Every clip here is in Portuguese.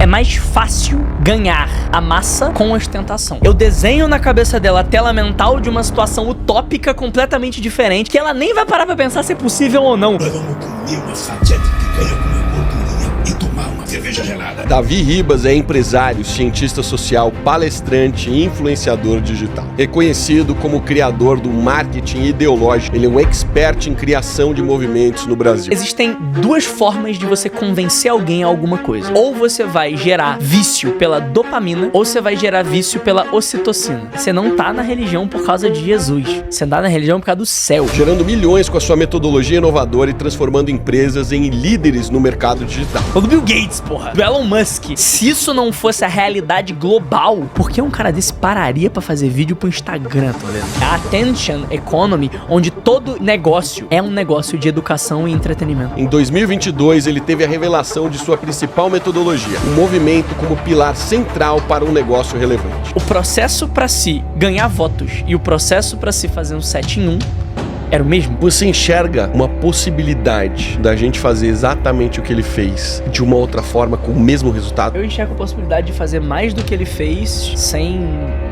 mais fácil ganhar a massa com ostentação. Eu desenho na cabeça dela a tela mental de uma situação utópica completamente diferente, que ela nem vai parar pra pensar se é possível ou não. Nós vamos comer uma fatia de picanha com uma gordurinha e tomar uma cerveja gelada. Davi Ribas é empresário, cientista social, palestrante e influenciador digital. Reconhecido como criador do marketing ideológico, ele é um expert em criação de movimentos no Brasil. Existem duas formas de você convencer alguém a alguma coisa. Ou você vai gerar vício pela dopamina, ou você vai gerar vício pela ocitocina. Você não tá na religião por causa de Jesus. Você tá na religião por causa do céu. Gerando milhões com a sua metodologia inovadora e transformando empresas em líderes no mercado digital. O do Bill Gates, porra. Do Elon Musk. Se isso não fosse a realidade global, por que um cara desse pararia pra fazer vídeo pro Instagram, tá vendo? A Attention Economy, onde todo negócio é um negócio de educação e entretenimento. Em 2022, ele teve a revelação de sua principal metodologia, o movimento como pilar central para um negócio relevante. O processo pra se ganhar votos e o processo pra se fazer um 7 em 1 era o mesmo? Você enxerga uma possibilidade da gente fazer exatamente o que ele fez de uma outra forma com o mesmo resultado? Eu enxergo a possibilidade de fazer mais do que ele fez sem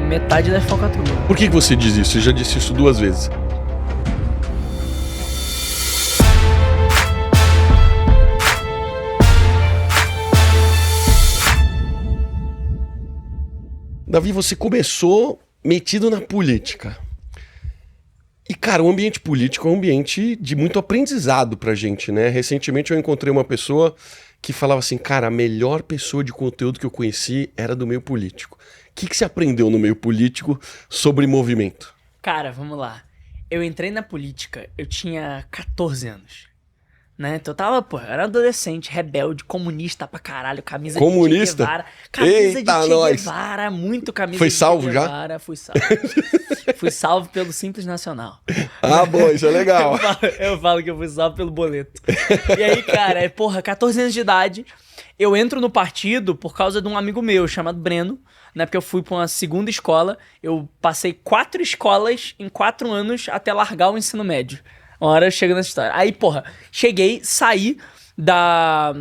metade da falcatrua. Por que você diz isso? Você já disse isso 2 vezes. Davi, você começou metido na política. E, cara, o ambiente político é um ambiente de muito aprendizado pra gente, né? Recentemente eu encontrei uma pessoa que falava assim, cara, a melhor pessoa de conteúdo que eu conheci era do meio político. O que você aprendeu no meio político sobre movimento? Cara, vamos lá. Eu entrei na política, eu tinha 14 anos. Né? Então eu tava, pô, eu era adolescente, rebelde, comunista pra caralho, camisa comunista? de Che Guevara. Camisa Eita, de Che nós. Guevara, muito camisa Foi de salvo Che Guevara. já? Fui salvo. Fui salvo pelo Simples Nacional. Ah, bom, isso é legal. Eu falo que eu fui salvo pelo boleto. E aí, cara, 14 anos de idade, eu entro no partido por causa de um amigo meu chamado Breno, né? Porque eu fui pra uma segunda escola, eu passei 4 escolas em 4 anos até largar o ensino médio. Uma hora eu chego nessa história. Aí, porra, cheguei, saí da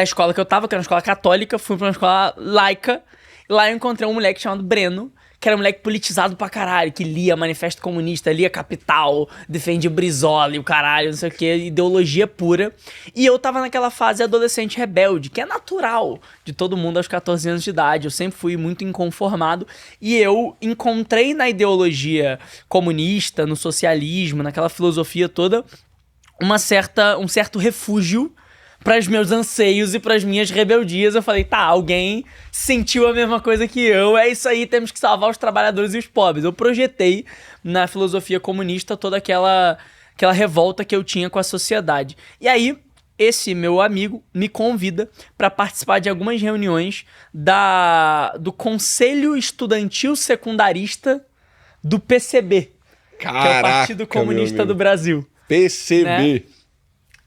escola que eu tava, que era uma escola católica, fui pra uma escola laica. Lá eu encontrei um moleque chamado Breno, que era um moleque politizado pra caralho, que lia Manifesto Comunista, lia Capital, defendia Brizola e o caralho, não sei o que, ideologia pura. E eu tava naquela fase adolescente rebelde, que é natural de todo mundo aos 14 anos de idade. Eu sempre fui muito inconformado e eu encontrei na ideologia comunista, no socialismo, naquela filosofia toda, um certo refúgio para os meus anseios e para as minhas rebeldias. Eu falei, tá, alguém sentiu a mesma coisa que eu, é isso aí, temos que salvar os trabalhadores e os pobres. Eu projetei na filosofia comunista toda aquela revolta que eu tinha com a sociedade. E aí, esse meu amigo me convida para participar de algumas reuniões do Conselho Estudantil Secundarista do PCB, Caraca, que é o Partido Comunista do Brasil. PCB. Né?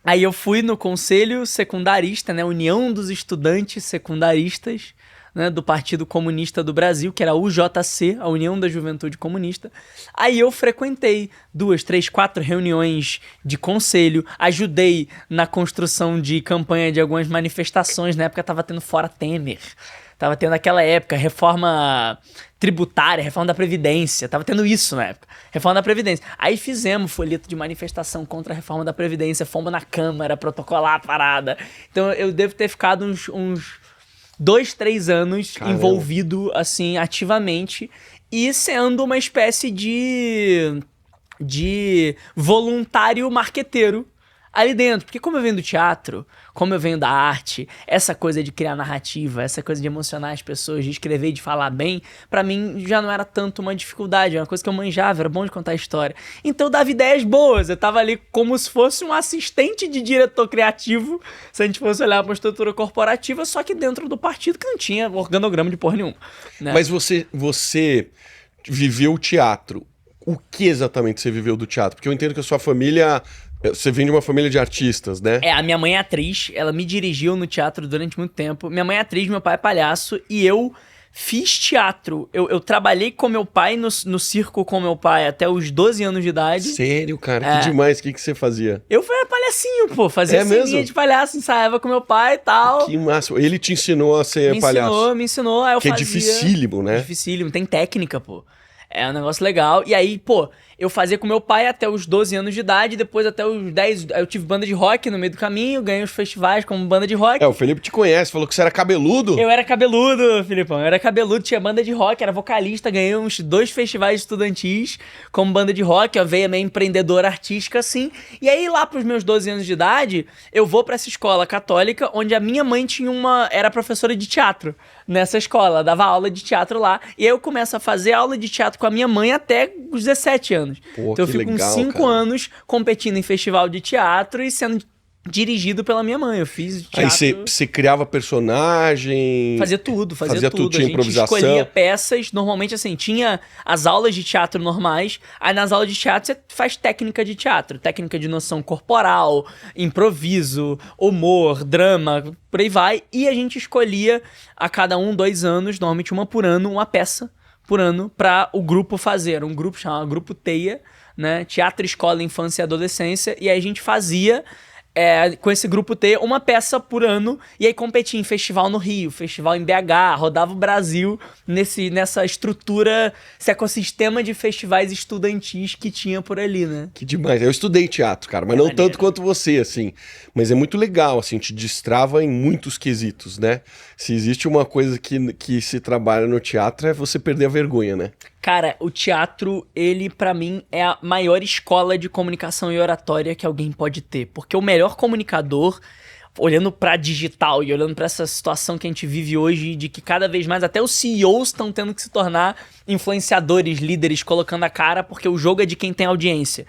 Aí eu fui no Conselho Secundarista, né, União dos Estudantes Secundaristas, né, do Partido Comunista do Brasil, que era a UJC, a União da Juventude Comunista. Aí eu frequentei 2, 3, 4 reuniões de conselho, ajudei na construção de campanha de algumas manifestações. Na época tava tendo Fora Temer, tava tendo naquela época reforma tributária, reforma da Previdência, tava tendo isso na época, reforma da Previdência. Aí fizemos folheto de manifestação contra a reforma da Previdência, fomos na Câmara protocolar a parada. Então eu devo ter ficado uns 2, 3 anos envolvido, assim, ativamente e sendo uma espécie de voluntário marqueteiro ali dentro. Porque como eu venho do teatro, como eu venho da arte, essa coisa de criar narrativa, essa coisa de emocionar as pessoas, de escrever e de falar bem, pra mim já não era tanto uma dificuldade, era uma coisa que eu manjava, era bom de contar história. Então eu dava ideias boas, eu tava ali como se fosse um assistente de diretor criativo, se a gente fosse olhar pra uma estrutura corporativa, só que dentro do partido que não tinha organograma de porra nenhuma. Né? Mas você viveu o teatro. O que exatamente você viveu do teatro? Porque eu entendo que a sua família... Você vem de uma família de artistas, né? A minha mãe é atriz, ela me dirigiu no teatro durante muito tempo. Minha mãe é atriz, meu pai é palhaço, e eu Fiz teatro. Eu trabalhei com meu pai no circo com meu pai até os 12 anos de idade. Sério, cara? Que demais. O que você fazia? Eu fui palhacinho, pô. Fazia ceninha de palhaço, ensaiava com meu pai e tal. Que massa. Ele te ensinou a ser palhaço? Me ensinou. Aí eu fazia. Que é dificílimo, né? Dificílimo. Tem técnica, pô. É um negócio legal. E aí, pô, eu fazia com meu pai até os 12 anos de idade, depois até os 10, eu tive banda de rock no meio do caminho, ganhei os festivais como banda de rock. O Felipe te conhece, falou que você era cabeludo. Eu era cabeludo, Filipão, eu era cabeludo, tinha banda de rock, era vocalista, ganhei uns 2 festivais estudantis como banda de rock, a veia meio empreendedora artística assim. E aí lá pros meus 12 anos de idade, eu vou pra essa escola católica, onde a minha mãe era professora de teatro nessa escola, dava aula de teatro lá. E aí eu começo a fazer aula de teatro com a minha mãe até os 17 anos. Pô, então eu fico uns 5 anos competindo em festival de teatro e sendo dirigido pela minha mãe. Eu fiz teatro... Aí você criava personagem... Fazia tudo. Tinha a gente improvisação. escolhia peças. Normalmente, assim, tinha as aulas de teatro normais. Aí nas aulas de teatro você faz técnica de teatro. Técnica de noção corporal, improviso, humor, drama, por aí vai. E a gente escolhia a cada 2 anos, normalmente uma por ano, uma peça por ano para o grupo fazer. Um grupo chamado Grupo Teia, né? Teatro, Escola, Infância e Adolescência. E aí a gente fazia, com esse Grupo Teia, uma peça por ano. E aí competia em festival no Rio, festival em BH, rodava o Brasil nessa estrutura, esse ecossistema de festivais estudantis que tinha por ali, né? Que demais. Eu estudei teatro, cara, mas não maneiro. Tanto quanto você, assim. Mas é muito legal, assim, te destrava em muitos quesitos, né? Se existe uma coisa que se trabalha no teatro é você perder a vergonha, né? Cara, o teatro, ele pra mim é a maior escola de comunicação e oratória que alguém pode ter. Porque o melhor comunicador, olhando pra digital e olhando pra essa situação que a gente vive hoje, de que cada vez mais até os CEOs estão tendo que se tornar influenciadores, líderes, colocando a cara, porque o jogo é de quem tem audiência.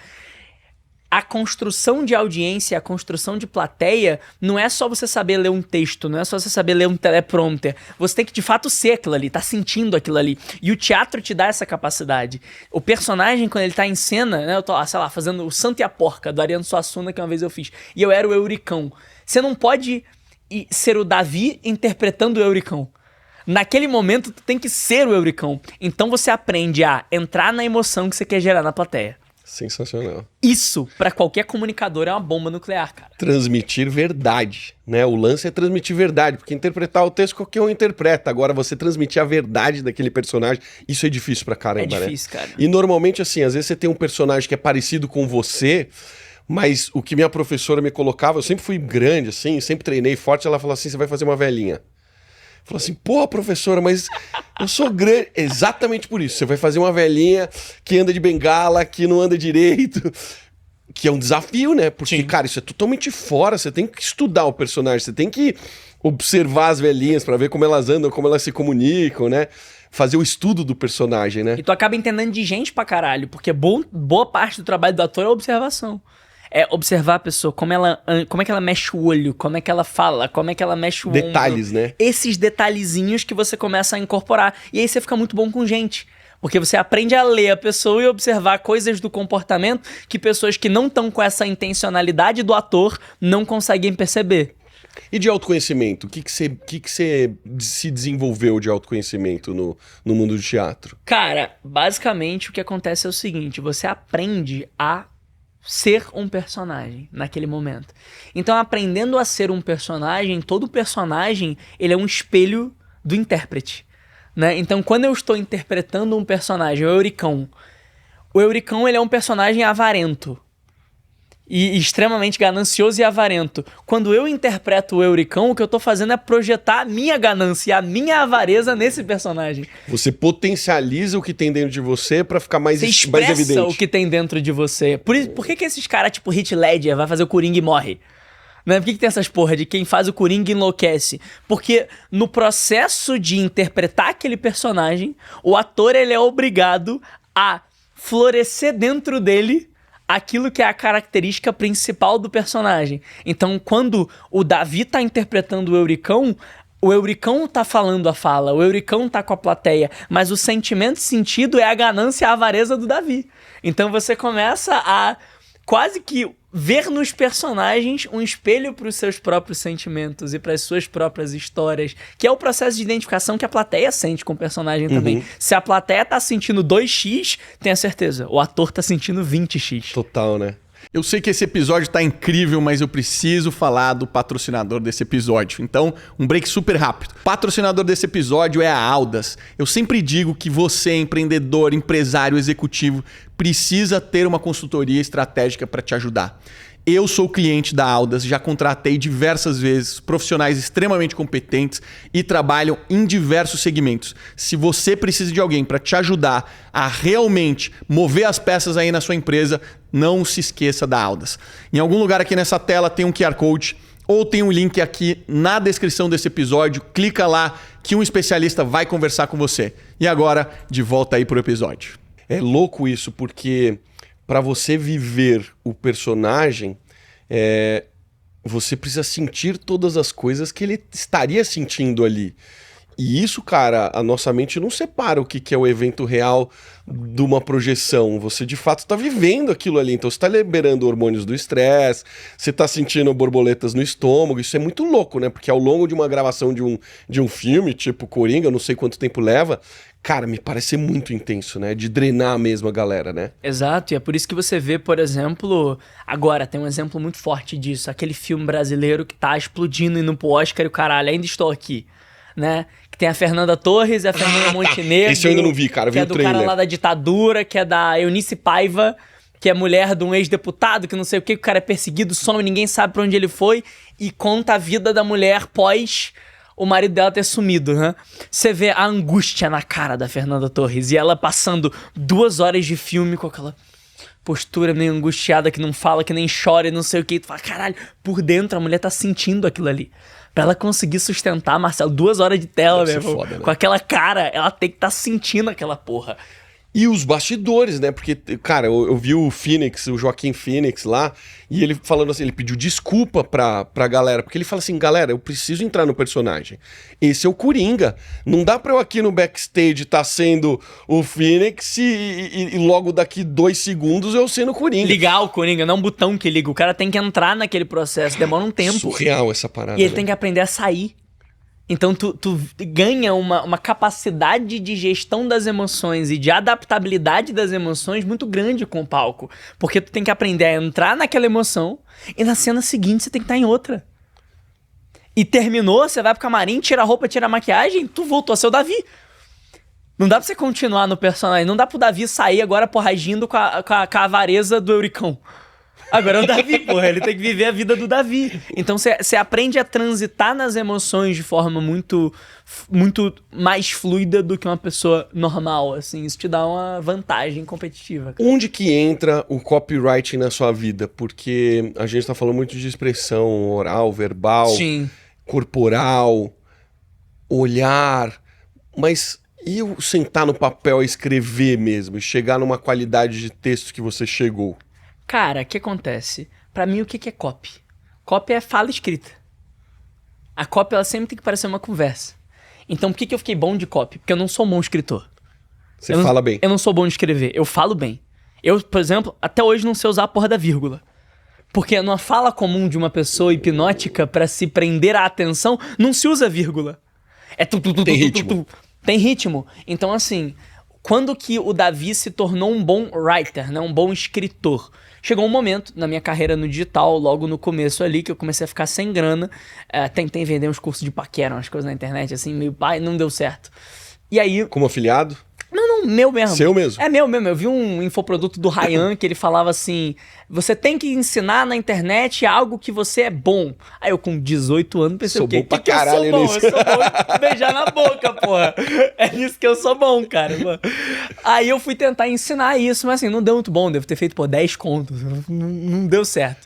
A construção de audiência, a construção de plateia, não é só você saber ler um texto, não é só você saber ler um teleprompter. Você tem que, de fato, ser aquilo ali, tá sentindo aquilo ali. E o teatro te dá essa capacidade. O personagem, quando ele tá em cena, né, eu tô lá, sei lá, fazendo o Santo e a Porca, do Ariano Suassuna, que uma vez eu fiz, e eu era o Euricão. Você não pode ser o Davi interpretando o Euricão. Naquele momento, tu tem que ser o Euricão. Então você aprende a entrar na emoção que você quer gerar na plateia. Sensacional. Isso, pra qualquer comunicador, é uma bomba nuclear, cara. Transmitir verdade, né? O lance é transmitir verdade, porque interpretar o texto qualquer um interpreta. Agora, você transmitir a verdade daquele personagem, isso é difícil pra caramba, É difícil, né? cara. E normalmente, assim, às vezes você tem um personagem que é parecido com você, mas o que minha professora me colocava, eu sempre fui grande, assim, sempre treinei forte, ela falou assim, você vai fazer uma velhinha. Falou assim, pô, professora, mas eu sou grande. Exatamente por isso. Você vai fazer uma velhinha que anda de bengala, que não anda direito. Que é um desafio, né? Porque, Sim. cara, isso é totalmente fora. Você tem que estudar o personagem. Você tem que observar as velhinhas pra ver como elas andam, como elas se comunicam, né? Fazer o estudo do personagem, né? E tu acaba entendendo de gente pra caralho, porque boa parte do trabalho do ator é observação. É observar a pessoa, como é que ela mexe o olho, como é que ela fala, como é que ela mexe o Detalhes, ombro. né? Esses detalhezinhos que você começa a incorporar. E aí você fica muito bom com gente. Porque você aprende a ler a pessoa e observar coisas do comportamento que pessoas que não estão com essa intencionalidade do ator não conseguem perceber. E de autoconhecimento? O que você se desenvolveu de autoconhecimento no mundo do teatro? Cara, basicamente o que acontece é o seguinte, você aprende a ser um personagem naquele momento. Então, aprendendo a ser um personagem, todo personagem, ele é um espelho do intérprete, né? Então, quando eu estou interpretando um personagem, o Euricão, ele é um personagem avarento e extremamente ganancioso e avarento. Quando eu interpreto o Euricão, o que eu tô fazendo é projetar a minha ganância e a minha avareza nesse personagem. Você potencializa o que tem dentro de você pra ficar mais Você mais expressa evidente. o que tem dentro de você. Por que esses caras, tipo Heath Ledger, vai fazer o Coringa e morre? Né? Por que tem essas porra de quem faz o Coringa enlouquece? Porque no processo de interpretar aquele personagem, o ator ele é obrigado a florescer dentro dele aquilo que é a característica principal do personagem. Então, quando o Davi tá interpretando o Euricão tá falando a fala, o Euricão tá com a plateia, mas o sentimento sentido é a ganância e a avareza do Davi. Então você começa a quase que ver nos personagens um espelho para os seus próprios sentimentos e para as suas próprias histórias, que é o processo de identificação que a plateia sente com o personagem também. Se a plateia tá sentindo 2x, tenha certeza, o ator tá sentindo 20x. Total, né? Eu sei que esse episódio tá incrível, mas eu preciso falar do patrocinador desse episódio. Então, um break super rápido. O patrocinador desse episódio é a Audas. Eu sempre digo que você, empreendedor, empresário, executivo, precisa ter uma consultoria estratégica para te ajudar. Eu sou cliente da Audas, já contratei diversas vezes profissionais extremamente competentes e trabalham em diversos segmentos. Se você precisa de alguém para te ajudar a realmente mover as peças aí na sua empresa, não se esqueça da Audas. Em algum lugar aqui nessa tela tem um QR Code ou tem um link aqui na descrição desse episódio. Clica lá que um especialista vai conversar com você. E agora, de volta aí pro episódio. É louco isso, porque para você viver o personagem, você precisa sentir todas as coisas que ele estaria sentindo ali. E isso, cara, a nossa mente não separa o que é o evento real de uma projeção. Você, de fato, está vivendo aquilo ali. Então, você está liberando hormônios do estresse, você está sentindo borboletas no estômago. Isso é muito louco, né? Porque ao longo de uma gravação de um filme, tipo Coringa, não sei quanto tempo leva, cara, me parece muito intenso, né? De drenar mesmo a galera, né? Exato, e é por isso que você vê, por exemplo, agora tem um exemplo muito forte disso, aquele filme brasileiro que tá explodindo, indo pro Oscar e o caralho, ainda estou aqui, né? Que tem a Fernanda Torres e a Fernanda Montenegro. Esse eu ainda não vi, cara, vi o trailer. Que é do cara lá da ditadura, que é da Eunice Paiva, que é mulher de um ex-deputado, que não sei o que o cara é perseguido, some, ninguém sabe pra onde ele foi, e conta a vida da mulher pós o marido dela ter sumido, né? Você vê a angústia na cara da Fernanda Torres e ela passando 2 horas de filme com aquela postura meio angustiada, que não fala, que nem chora e não sei o que. Tu fala, caralho, por dentro a mulher tá sentindo aquilo ali. Pra ela conseguir sustentar, Marcelo, 2 horas de tela, mesmo. Foda, né? Com aquela cara, ela tem que tá sentindo aquela porra. E os bastidores, né? Porque, cara, eu vi o Phoenix, o Joaquim Phoenix lá, e ele falando assim, ele pediu desculpa pra galera, porque ele fala assim, galera, eu preciso entrar no personagem. Esse é o Coringa. Não dá pra eu aqui no backstage tá sendo o Phoenix e logo daqui 2 segundos eu sendo o Coringa. Ligar o Coringa, não é um botão que liga. O cara tem que entrar naquele processo, demora um tempo. Surreal essa parada. E ele né? tem que aprender a sair. Então tu ganha uma capacidade de gestão das emoções e de adaptabilidade das emoções muito grande com o palco. Porque tu tem que aprender a entrar naquela emoção e na cena seguinte você tem que estar em outra. E terminou, você vai pro camarim, tira a roupa, tira a maquiagem, tu voltou a ser o Davi. Não dá pra você continuar no personagem, não dá pro Davi sair agora porragindo com a avareza do Euricão. Agora é o Davi, porra, ele tem que viver a vida do Davi. Então você aprende a transitar nas emoções de forma muito, muito mais fluida do que uma pessoa normal, assim. Isso te dá uma vantagem competitiva. Onde que entra o copywriting na sua vida? Porque a gente tá falando muito de expressão oral, verbal, Sim. corporal, olhar, mas e eu sentar no papel e escrever mesmo, e chegar numa qualidade de texto que você chegou? Cara, o que acontece? Pra mim, o que é copy? Copy é fala escrita. A copy, ela sempre tem que parecer uma conversa. Então, por que eu fiquei bom de copy? Porque eu não sou bom escritor. Você fala bem. Eu não sou bom de escrever, eu falo bem. Eu, por exemplo, até hoje não sei usar a porra da vírgula. Porque numa fala comum de uma pessoa hipnótica, pra se prender a atenção, não se usa vírgula. É Tem ritmo. Tem ritmo. Então, assim, quando que o Davi se tornou um bom writer, né? Um bom escritor? Chegou um momento na minha carreira no digital, logo no começo ali, que eu comecei a ficar sem grana. Tentei vender uns cursos de paquera, umas coisas na internet, assim, meio pai, não deu certo. E aí... Como afiliado? Não, meu mesmo. Seu mesmo? É meu mesmo. Eu vi um infoproduto do Ryan que ele falava assim, você tem que ensinar na internet algo que você é bom. Aí eu com 18 anos pensei, Sou o quê? bom pra que caralho eu sou bom? nisso. Eu sou bom em beijar na boca, porra. É nisso que eu sou bom, cara. Mano. Aí eu fui tentar ensinar isso, mas assim, não deu muito bom. Devo ter feito, 10 contos. Não deu certo.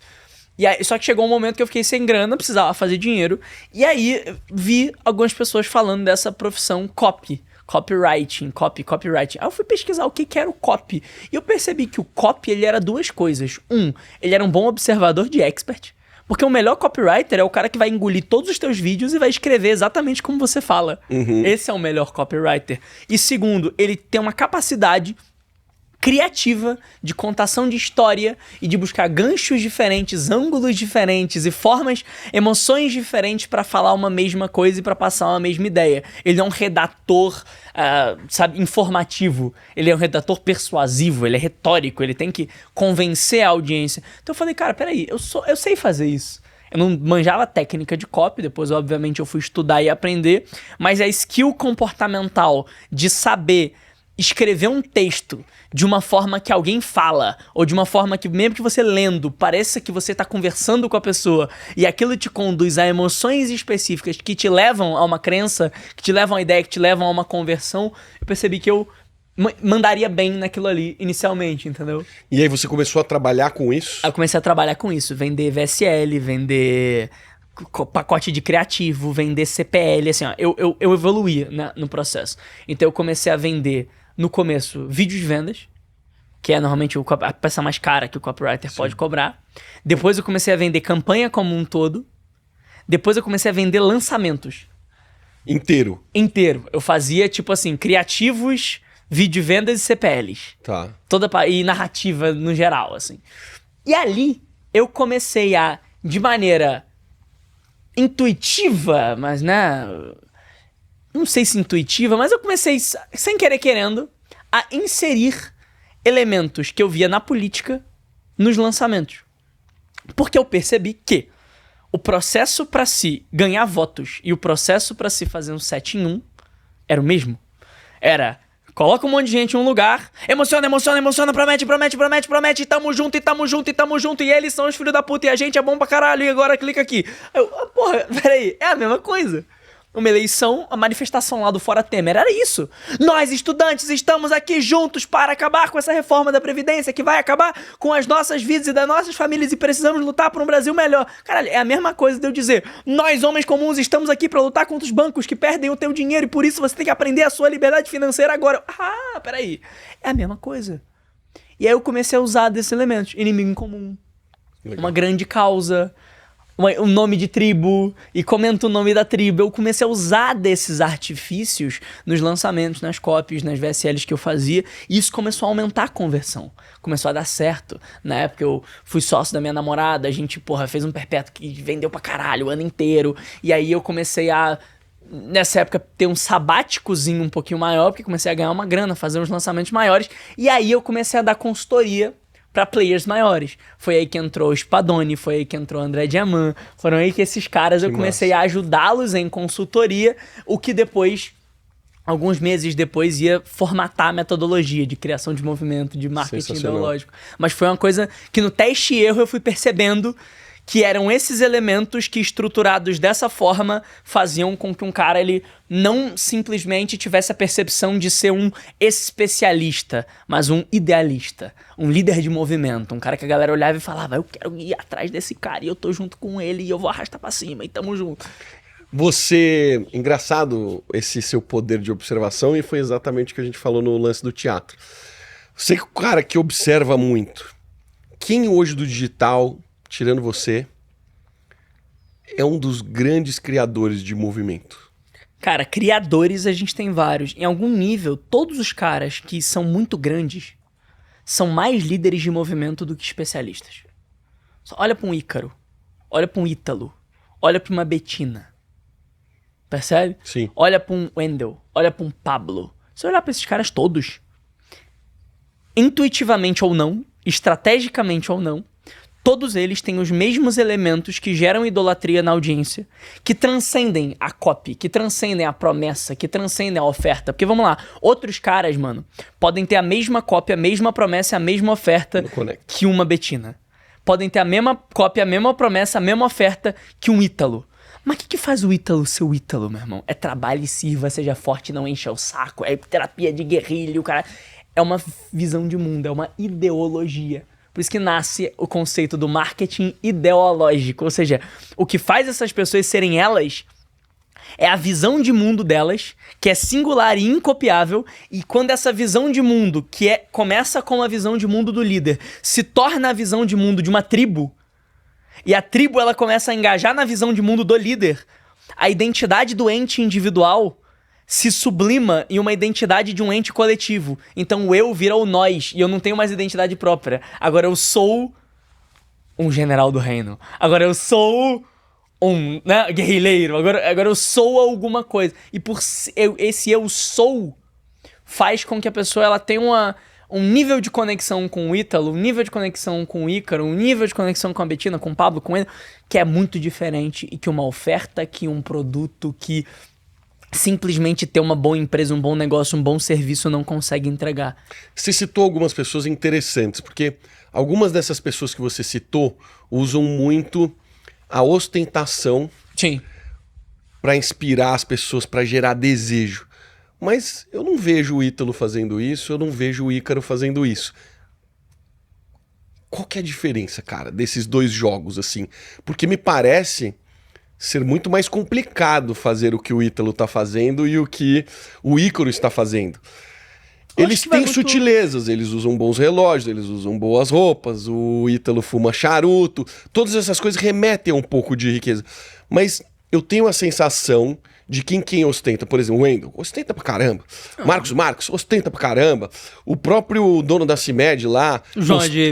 E aí, só que chegou um momento que eu fiquei sem grana, precisava fazer dinheiro. E aí vi algumas pessoas falando dessa profissão copywriting. Aí eu fui pesquisar o que era o copy. E eu percebi que o copy, ele era 2 coisas. Ele era um bom observador de expert. Porque o melhor copywriter é o cara que vai engolir todos os teus vídeos e vai escrever exatamente como você fala. Esse é o melhor copywriter. E segundo, ele tem uma capacidade criativa de contação de história e de buscar ganchos diferentes, ângulos diferentes e formas, emoções diferentes para falar uma mesma coisa e para passar uma mesma ideia. Ele é um redator, informativo. Ele é um redator persuasivo, ele é retórico, ele tem que convencer a audiência. Então eu falei, cara, peraí, eu sei fazer isso. Eu não manjava técnica de copy, depois obviamente eu fui estudar e aprender, mas a skill comportamental de saber escrever um texto de uma forma que alguém fala, ou de uma forma que, mesmo que você lendo, pareça que você está conversando com a pessoa, e aquilo te conduz a emoções específicas que te levam a uma crença, que te levam a ideia, que te levam a uma conversão, eu percebi que eu mandaria bem naquilo ali inicialmente, entendeu? E aí você começou a trabalhar com isso? Aí eu comecei a trabalhar com isso, vender VSL, vender pacote de criativo, vender CPL, assim, ó, eu evoluía, né, no processo. Então eu comecei a vender, no começo, vídeos de vendas, que é normalmente a peça mais cara que o copywriter pode cobrar. Depois eu comecei a vender campanha como um todo. Depois eu comecei a vender lançamentos. Inteiro? Inteiro. Eu fazia, tipo assim, criativos, vídeo de vendas e CPLs. Tá. E narrativa no geral, assim. E ali, eu comecei a, de maneira intuitiva, mas, né... Não sei se intuitiva, mas eu comecei, sem querer querendo, a inserir elementos que eu via na política nos lançamentos. Porque eu percebi que o processo para se ganhar votos e o processo para se fazer um 7 em 1 era o mesmo. Era, coloca um monte de gente em um lugar, emociona, promete, tamo junto, e eles são os filhos da puta, e a gente é bom pra caralho, e agora clica aqui. Porra, peraí, é a mesma coisa. Uma eleição, a manifestação lá do Fora Temer era isso. Nós, estudantes, estamos aqui juntos para acabar com essa reforma da Previdência que vai acabar com as nossas vidas e das nossas famílias e precisamos lutar por um Brasil melhor. Caralho, é a mesma coisa de eu dizer, nós, homens comuns, estamos aqui para lutar contra os bancos que perdem o teu dinheiro e por isso você tem que aprender a sua liberdade financeira agora. Ah, peraí. É a mesma coisa. E aí eu comecei a usar desses elementos. Inimigo em comum. Legal. Uma grande causa... um nome de tribo, e comenta o nome da tribo. Eu comecei a usar desses artifícios nos lançamentos, nas copies, nas VSLs que eu fazia, e isso começou a aumentar a conversão. Começou a dar certo. Na época eu fui sócio da minha namorada, a gente, fez um perpétuo que vendeu pra caralho o ano inteiro, e aí eu comecei a, nessa época, ter um sabáticozinho um pouquinho maior, porque comecei a ganhar uma grana, fazer uns lançamentos maiores, e aí eu comecei a dar consultoria para players maiores. Foi aí que entrou o Spadoni, foi aí que entrou o André Diamant, foram aí que esses caras eu comecei a ajudá-los em consultoria, o que depois, alguns meses depois, ia formatar a metodologia de criação de movimento, de marketing ideológico. Mas foi uma coisa que no teste e erro eu fui percebendo que eram esses elementos que, estruturados dessa forma, faziam com que um cara ele não simplesmente tivesse a percepção de ser um especialista, mas um idealista, um líder de movimento, um cara que a galera olhava e falava, eu quero ir atrás desse cara e eu tô junto com ele e eu vou arrastar pra cima e tamo junto. Você, engraçado esse seu poder de observação, e foi exatamente o que a gente falou no lance do teatro. Você é o cara que observa muito. Quem hoje do digital, tirando você, é um dos grandes criadores de movimento? Cara, criadores a gente tem vários. Em algum nível, todos os caras que são muito grandes são mais líderes de movimento do que especialistas. Olha pra um Ícaro, olha pra um Ítalo, olha pra uma Betina. Percebe? Sim. Olha pra um Wendel, olha pra um Pablo. Se olhar pra esses caras todos, intuitivamente ou não, estrategicamente ou não, todos eles têm os mesmos elementos que geram idolatria na audiência, que transcendem a copy, que transcendem a promessa, que transcendem a oferta. Porque vamos lá, outros caras, mano, podem ter a mesma copy, a mesma promessa, a mesma oferta que uma Betina. Podem ter a mesma copy, a mesma promessa, a mesma oferta que um Ítalo. Mas o que faz o Ítalo ser o Ítalo, meu irmão? É trabalho e sirva, seja forte, não encha o saco, é terapia de guerrilha, o cara... É uma visão de mundo, é uma ideologia. Por isso que nasce o conceito do marketing ideológico. Ou seja, o que faz essas pessoas serem elas é a visão de mundo delas, que é singular e incopiável. E quando essa visão de mundo, começa com a visão de mundo do líder, se torna a visão de mundo de uma tribo, e a tribo ela começa a engajar na visão de mundo do líder, a identidade do ente individual se sublima em uma identidade de um ente coletivo. Então o eu vira o nós, e eu não tenho mais identidade própria. Agora eu sou um general do reino. Agora eu sou um guerrilheiro. Agora eu sou alguma coisa. E esse eu sou faz com que a pessoa ela tenha um nível de conexão com o Ítalo, um nível de conexão com o Ícaro, um nível de conexão com a Betina, com o Pablo, com ele, que é muito diferente e que uma oferta, que um produto, que simplesmente ter uma boa empresa, um bom negócio, um bom serviço não consegue entregar. Você citou algumas pessoas interessantes, porque algumas dessas pessoas que você citou usam muito a ostentação para inspirar as pessoas, para gerar desejo. Mas eu não vejo o Ítalo fazendo isso, eu não vejo o Ícaro fazendo isso. Qual que é a diferença, cara, desses dois jogos, assim? Porque me parece ser muito mais complicado fazer o que o Ítalo tá fazendo e o que o Ícaro está fazendo. Eles têm sutilezas, eles usam bons relógios, eles usam boas roupas, o Ítalo fuma charuto, todas essas coisas remetem a um pouco de riqueza. Mas eu tenho a sensação de quem ostenta, por exemplo, o Wendel, ostenta pra caramba. Marcos, ostenta pra caramba. O próprio dono da CIMED lá, o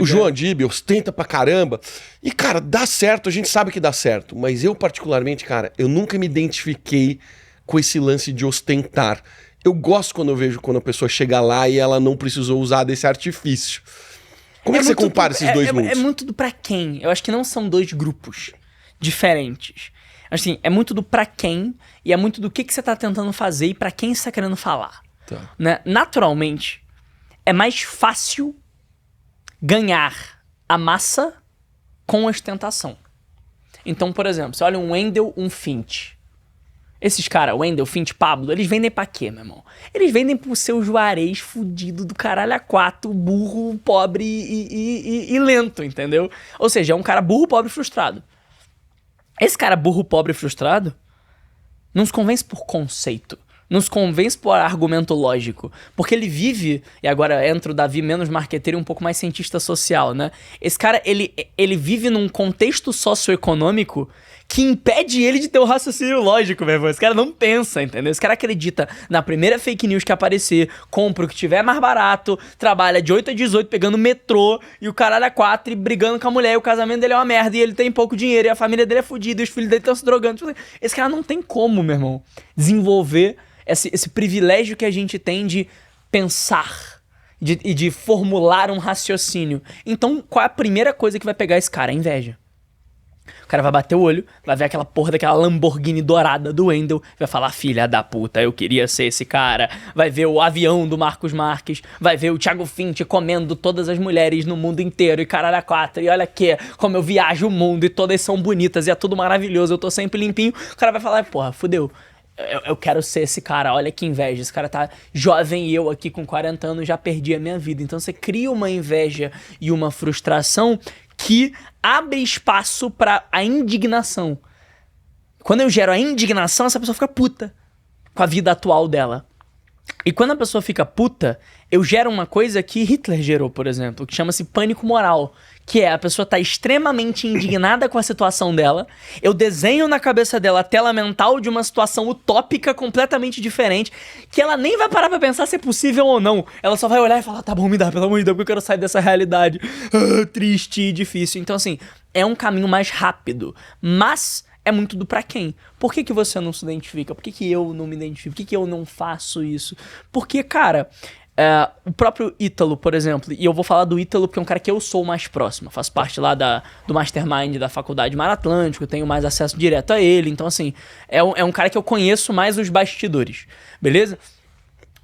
João Adib, ostenta pra caramba. E, cara, dá certo, a gente sabe que dá certo. Mas eu, particularmente, cara, eu nunca me identifiquei com esse lance de ostentar. Eu gosto quando eu vejo quando a pessoa chega lá e ela não precisou usar desse artifício. Como é que você compara esses dois mundos? É muito do pra quem. Eu acho que não são dois grupos diferentes. Assim, é muito do pra quem e é muito do que você tá tentando fazer e pra quem você tá querendo falar. Tá. Né? Naturalmente, é mais fácil ganhar a massa com ostentação. Então, por exemplo, você olha um Wendel, um Fint. Esses caras, Wendel, Fint, Pablo, eles vendem pra quê, meu irmão? Eles vendem pro seu Juarez fudido do caralho a quatro, burro, pobre e lento, entendeu? Ou seja, é um cara burro, pobre e frustrado. Esse cara burro, pobre e frustrado nos convence por conceito, nos convence por argumento lógico, porque ele vive, e agora entra o Davi menos marqueteiro e um pouco mais cientista social, né? Esse cara, ele vive num contexto socioeconômico que impede ele de ter o raciocínio lógico, meu irmão. Esse cara não pensa, entendeu? Esse cara acredita na primeira fake news que aparecer, compra o que tiver mais barato, trabalha de 8 a 18 pegando metrô e o caralho a 4 e brigando com a mulher e o casamento dele é uma merda e ele tem pouco dinheiro e a família dele é fodida e os filhos dele estão se drogando. Esse cara não tem como, meu irmão, desenvolver esse privilégio que a gente tem de pensar e de formular um raciocínio. Então, qual é a primeira coisa que vai pegar esse cara? A inveja. O cara vai bater o olho, vai ver aquela porra daquela Lamborghini dourada do Wendel, vai falar, filha da puta, eu queria ser esse cara. Vai ver o avião do Marcos Marques, vai ver o Thiago Fint comendo todas as mulheres no mundo inteiro e caralho a quatro, e olha aqui, como eu viajo o mundo e todas são bonitas e é tudo maravilhoso, eu tô sempre limpinho. O cara vai falar, porra, fudeu. Eu quero ser esse cara, olha que inveja, esse cara tá jovem e eu aqui com 40 anos já perdi a minha vida. Então você cria uma inveja e uma frustração que abre espaço pra a indignação. Quando eu gero a indignação, essa pessoa fica puta com a vida atual dela. E quando a pessoa fica puta, eu gero uma coisa que Hitler gerou, por exemplo, que chama-se pânico moral, que é a pessoa tá extremamente indignada com a situação dela, eu desenho na cabeça dela a tela mental de uma situação utópica completamente diferente, que ela nem vai parar pra pensar se é possível ou não. Ela só vai olhar e falar, tá bom, me dá, pelo amor de Deus, porque eu quero sair dessa realidade triste e difícil. Então, assim, é um caminho mais rápido, mas é muito do pra quem. Por que você não se identifica? Por que eu não me identifico? Por que eu não faço isso? Porque, cara, o próprio Ítalo, por exemplo, e eu vou falar do Ítalo porque é um cara que eu sou mais próximo, faço parte lá do Mastermind da Faculdade Mar Atlântico, tenho mais acesso direto a ele, então assim, é um cara que eu conheço mais os bastidores, beleza?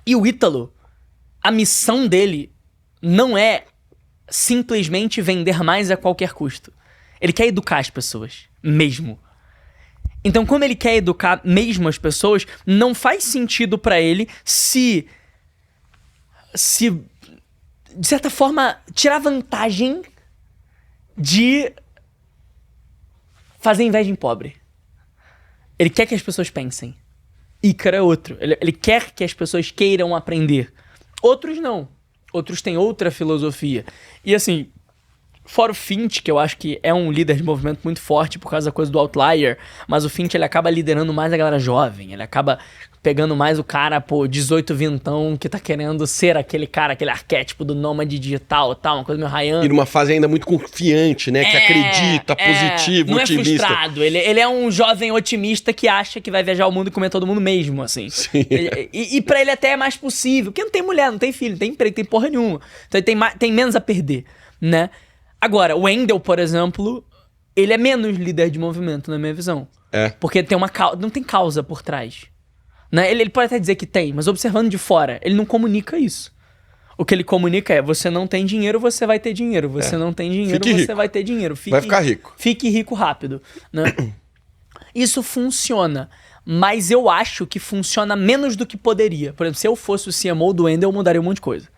E o Ítalo, a missão dele não é simplesmente vender mais a qualquer custo. Ele quer educar as pessoas, mesmo. Então, como ele quer educar mesmo as pessoas, não faz sentido pra ele se, de certa forma, tirar vantagem de fazer inveja em pobre. Ele quer que as pessoas pensem. Ícaro é outro. Ele quer que as pessoas queiram aprender. Outros não. Outros têm outra filosofia. E assim, Fora o Fint, que eu acho que é um líder de movimento muito forte por causa da coisa do outlier, mas o Fint ele acaba liderando mais a galera jovem, ele acaba pegando mais o cara, 18 vintão, que tá querendo ser aquele cara, aquele arquétipo do nômade digital, tal, uma coisa meio raiando. E numa fase ainda muito confiante, né? Que acredita, positivo, não otimista. Não é frustrado, ele é um jovem otimista que acha que vai viajar o mundo e comer todo mundo mesmo, assim. Sim. E pra ele até é mais possível, porque não tem mulher, não tem filho, não tem emprego, tem porra nenhuma. Então ele tem menos a perder, né? Agora, o Wendell, por exemplo, ele é menos líder de movimento, na minha visão. Porque tem não tem causa por trás. Né? Ele pode até dizer que tem, mas observando de fora, ele não comunica isso. O que ele comunica é, você não tem dinheiro, você vai ter dinheiro. Você não tem dinheiro, Fique você rico. vai ter dinheiro. Vai ficar rico. Fique rico rápido. Né? Isso funciona, mas eu acho que funciona menos do que poderia. Por exemplo, se eu fosse o CMO do Wendell, eu mudaria um monte de coisa.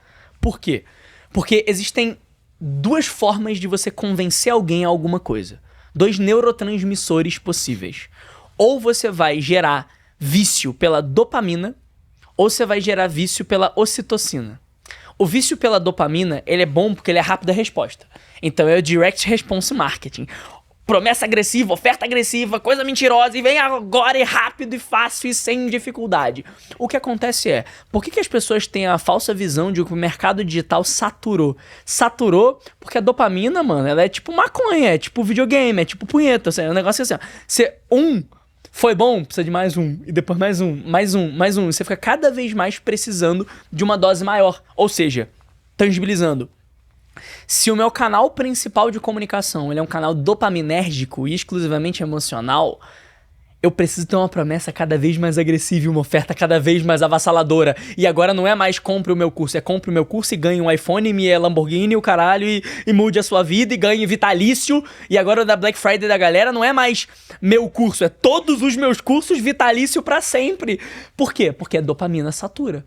Por quê? Porque existem 2 formas de você convencer alguém a alguma coisa. 2 neurotransmissores possíveis. Ou você vai gerar vício pela dopamina, ou você vai gerar vício pela ocitocina. O vício pela dopamina, ele é bom porque ele é rápida resposta. Então é o Direct Response Marketing. Promessa agressiva, oferta agressiva, coisa mentirosa, e vem agora e rápido e fácil e sem dificuldade. O que acontece é, por que as pessoas têm a falsa visão de que o mercado digital saturou? Saturou porque a dopamina, mano, ela é tipo maconha, é tipo videogame, é tipo punheta, é um negócio assim, ó. Você, foi bom, precisa de mais um, e depois mais um, mais um, mais um. Você fica cada vez mais precisando de uma dose maior, ou seja, tangibilizando. Se o meu canal principal de comunicação ele é um canal dopaminérgico e exclusivamente emocional, eu preciso ter uma promessa cada vez mais agressiva e uma oferta cada vez mais avassaladora. E agora não é mais compre o meu curso, é compre o meu curso e ganhe um iPhone, minha Lamborghini, o caralho, e mude a sua vida e ganhe vitalício. E agora da Black Friday da galera não é mais meu curso, é todos os meus cursos vitalício pra sempre. Por quê? Porque a dopamina satura.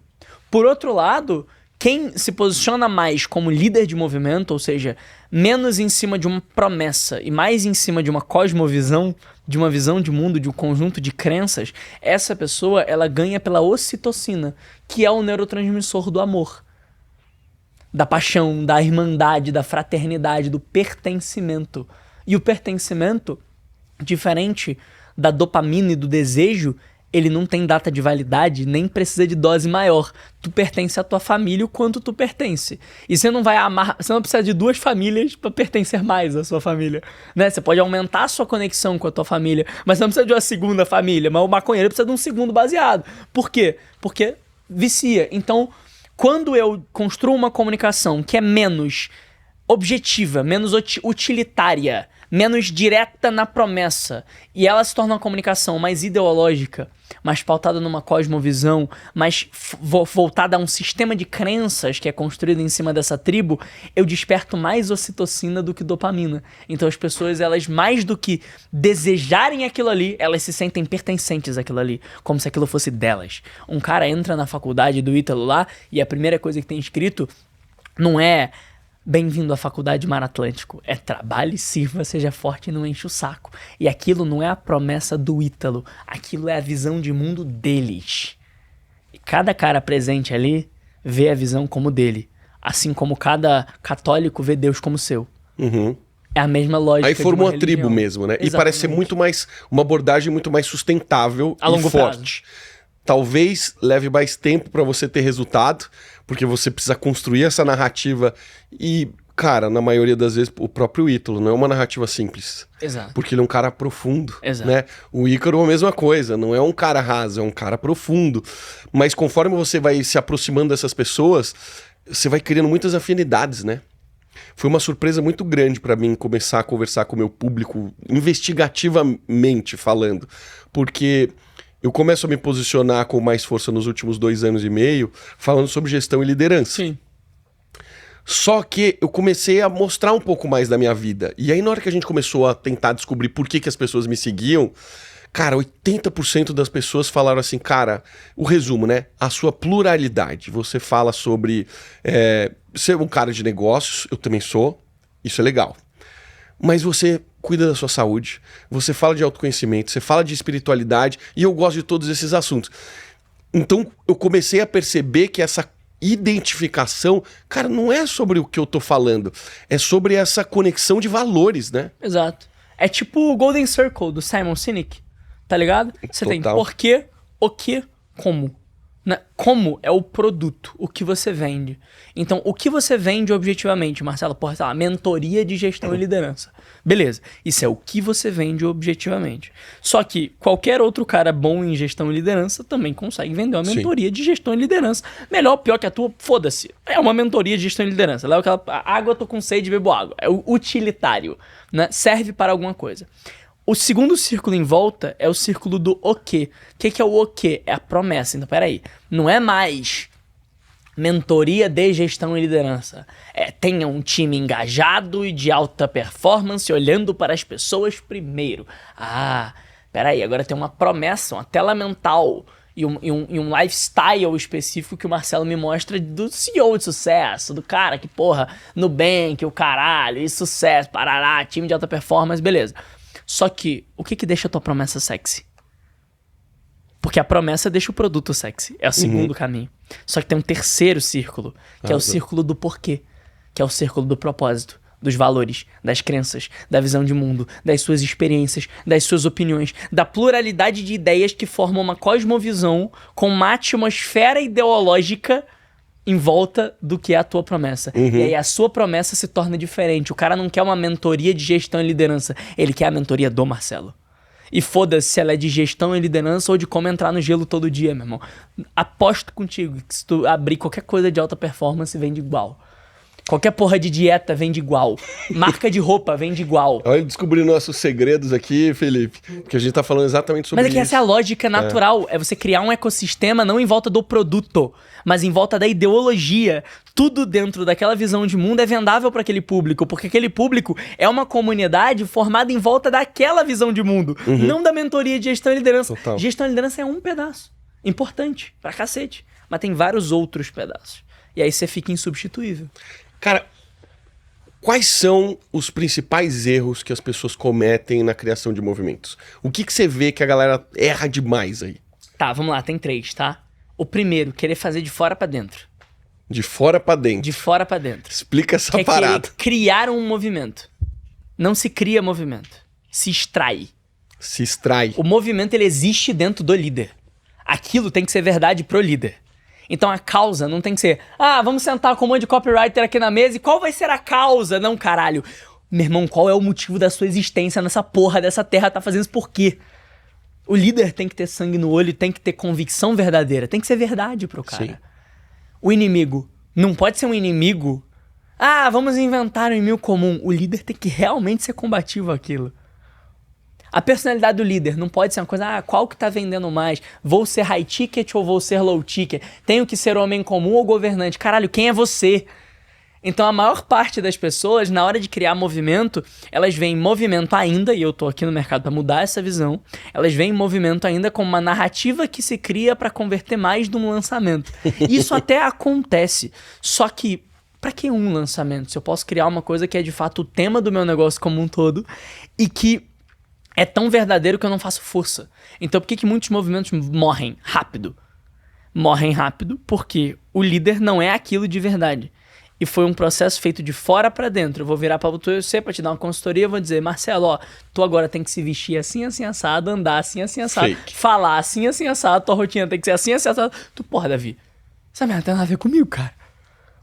Por outro lado, quem se posiciona mais como líder de movimento, ou seja, menos em cima de uma promessa e mais em cima de uma cosmovisão, de uma visão de mundo, de um conjunto de crenças, essa pessoa ela ganha pela ocitocina, que é o neurotransmissor do amor, da paixão, da irmandade, da fraternidade, do pertencimento. E o pertencimento, diferente da dopamina e do desejo, ele não tem data de validade, nem precisa de dose maior. Tu pertence à tua família o quanto tu pertence. E você não vai amar, você não precisa de 2 famílias para pertencer mais à sua família, né? Você pode aumentar a sua conexão com a tua família, mas você não precisa de uma segunda família, mas o maconheiro precisa de um segundo baseado. Por quê? Porque vicia. Então, quando eu construo uma comunicação que é menos objetiva, menos utilitária, menos direta na promessa, e ela se torna uma comunicação mais ideológica, mais pautada numa cosmovisão, mais voltada a um sistema de crenças que é construído em cima dessa tribo, eu desperto mais ocitocina do que dopamina. Então as pessoas, elas mais do que desejarem aquilo ali, elas se sentem pertencentes àquilo ali, como se aquilo fosse delas. Um cara entra na faculdade do Ítalo lá, e a primeira coisa que tem escrito não é bem-vindo à faculdade Mar Atlântico. É trabalhe, sirva, seja forte e não enche o saco. E aquilo não é a promessa do Ítalo. Aquilo é a visão de mundo deles. E cada cara presente ali vê a visão como dele. Assim como cada católico vê Deus como seu. Uhum. É a mesma lógica. Aí forma uma tribo mesmo, né? Exatamente. E parece ser muito mais, uma abordagem muito mais sustentável A longo e forte. Talvez leve mais tempo pra você ter resultado, porque você precisa construir essa narrativa e, cara, na maioria das vezes, o próprio Ítalo não é uma narrativa simples. Exato. Porque ele é um cara profundo, Exato. né? O Ícaro é a mesma coisa, não é um cara raso, é um cara profundo. Mas conforme você vai se aproximando dessas pessoas, você vai criando muitas afinidades, né? Foi uma surpresa muito grande pra mim começar a conversar com o meu público, investigativamente falando, porque eu começo a me posicionar com mais força nos últimos 2 anos e meio, falando sobre gestão e liderança. Sim. Só que eu comecei a mostrar um pouco mais da minha vida. E aí, na hora que a gente começou a tentar descobrir por que as pessoas me seguiam, cara, 80% das pessoas falaram assim, cara, o resumo, né? A sua pluralidade. Você fala sobre ser um cara de negócios, eu também sou, isso é legal. Mas você cuida da sua saúde, você fala de autoconhecimento, você fala de espiritualidade, e eu gosto de todos esses assuntos. Então, eu comecei a perceber que essa identificação, cara, não é sobre o que eu tô falando, é sobre essa conexão de valores, né? Exato. É tipo o Golden Circle do Simon Sinek, tá ligado? Você tem Total. porquê, o que, como. Né? Como é o produto, o que você vende. Então, o que você vende objetivamente, Marcelo? Porra, sei lá, mentoria de gestão e liderança. Beleza, isso é o que você vende objetivamente. Só que qualquer outro cara bom em gestão e liderança também consegue vender uma Sim. mentoria de gestão e liderança. Melhor ou pior que a tua, foda-se. É uma mentoria de gestão e liderança. Leva aquela água, tô com sede, bebo água. É o utilitário, né? Serve para alguma coisa. O segundo círculo em volta é o círculo do o quê. O que é o o quê? É a promessa. Então, peraí. Não é mais mentoria de gestão e liderança. É, tenha um time engajado e de alta performance, olhando para as pessoas primeiro. Ah, peraí. Agora tem uma promessa, uma tela mental e um lifestyle específico que o Marcelo me mostra do CEO de sucesso, do cara que, porra, Nubank, o caralho, e sucesso, parará, time de alta performance, beleza. Só que, o que deixa a tua promessa sexy? Porque a promessa deixa o produto sexy. É o segundo caminho. Só que tem um terceiro círculo, que é o círculo do porquê. Que é o círculo do propósito, dos valores, das crenças, da visão de mundo, das suas experiências, das suas opiniões, da pluralidade de ideias que formam uma cosmovisão com uma atmosfera ideológica em volta do que é a tua promessa. E aí a sua promessa se torna diferente. O cara não quer uma mentoria de gestão e liderança. Ele quer a mentoria do Marcelo. E foda-se se ela é de gestão e liderança ou de como entrar no gelo todo dia, meu irmão. Aposto contigo que se tu abrir qualquer coisa de alta performance, vende igual. Qualquer porra de dieta vende igual. Marca de roupa vende igual. Olha, descobrir nossos segredos aqui, Felipe. Porque a gente tá falando exatamente sobre Mas é que isso. essa é a lógica natural. É você criar um ecossistema não em volta do produto, mas em volta da ideologia. Tudo dentro daquela visão de mundo é vendável para aquele público, porque aquele público é uma comunidade formada em volta daquela visão de mundo, não da mentoria de gestão e liderança. Total. Gestão e liderança é um pedaço. Importante, pra cacete. Mas tem vários outros pedaços. E aí você fica insubstituível. Cara, quais são os principais erros que as pessoas cometem na criação de movimentos? O que você vê que a galera erra demais aí? Tá, vamos lá, tem 3, tá? O primeiro, querer fazer de fora pra dentro. De fora pra dentro. De fora pra dentro. Explica essa Que é parada. querer criar um movimento. Não se cria movimento. Se extrai. Se extrai. O movimento, ele existe dentro do líder. Aquilo tem que ser verdade pro líder. Então a causa não tem que ser, vamos sentar com um monte de copywriter aqui na mesa e qual vai ser a causa? Não, caralho. Meu irmão, qual é o motivo da sua existência nessa porra dessa terra? Tá fazendo isso por quê? O líder tem que ter sangue no olho, tem que ter convicção verdadeira, tem que ser verdade pro cara. Sim. O inimigo não pode ser um inimigo. Vamos inventar um inimigo comum. O líder tem que realmente ser combativo àquilo. A personalidade do líder não pode ser uma coisa, qual que tá vendendo mais? Vou ser high ticket ou vou ser low ticket? Tenho que ser homem comum ou governante? Caralho, quem é você? Então a maior parte das pessoas, na hora de criar movimento, elas veem movimento ainda, e eu tô aqui no mercado para mudar essa visão, elas veem movimento ainda como uma narrativa que se cria para converter mais num lançamento. Isso até acontece, só que para que um lançamento? Se eu posso criar uma coisa que é de fato o tema do meu negócio como um todo e que é tão verdadeiro que eu não faço força. Então por que muitos movimentos morrem rápido? Morrem rápido porque o líder não é aquilo de verdade. E foi um processo feito de fora pra dentro. Eu vou virar pra você pra te dar uma consultoria, eu vou dizer, Marcelo, tu agora tem que se vestir assim, assim, assado, andar assim, assim, assado, Fake. falar assim, assim, assado, tua rotina tem que ser assim, assim, assado. Porra, Davi, essa merda tem nada a ver comigo, cara.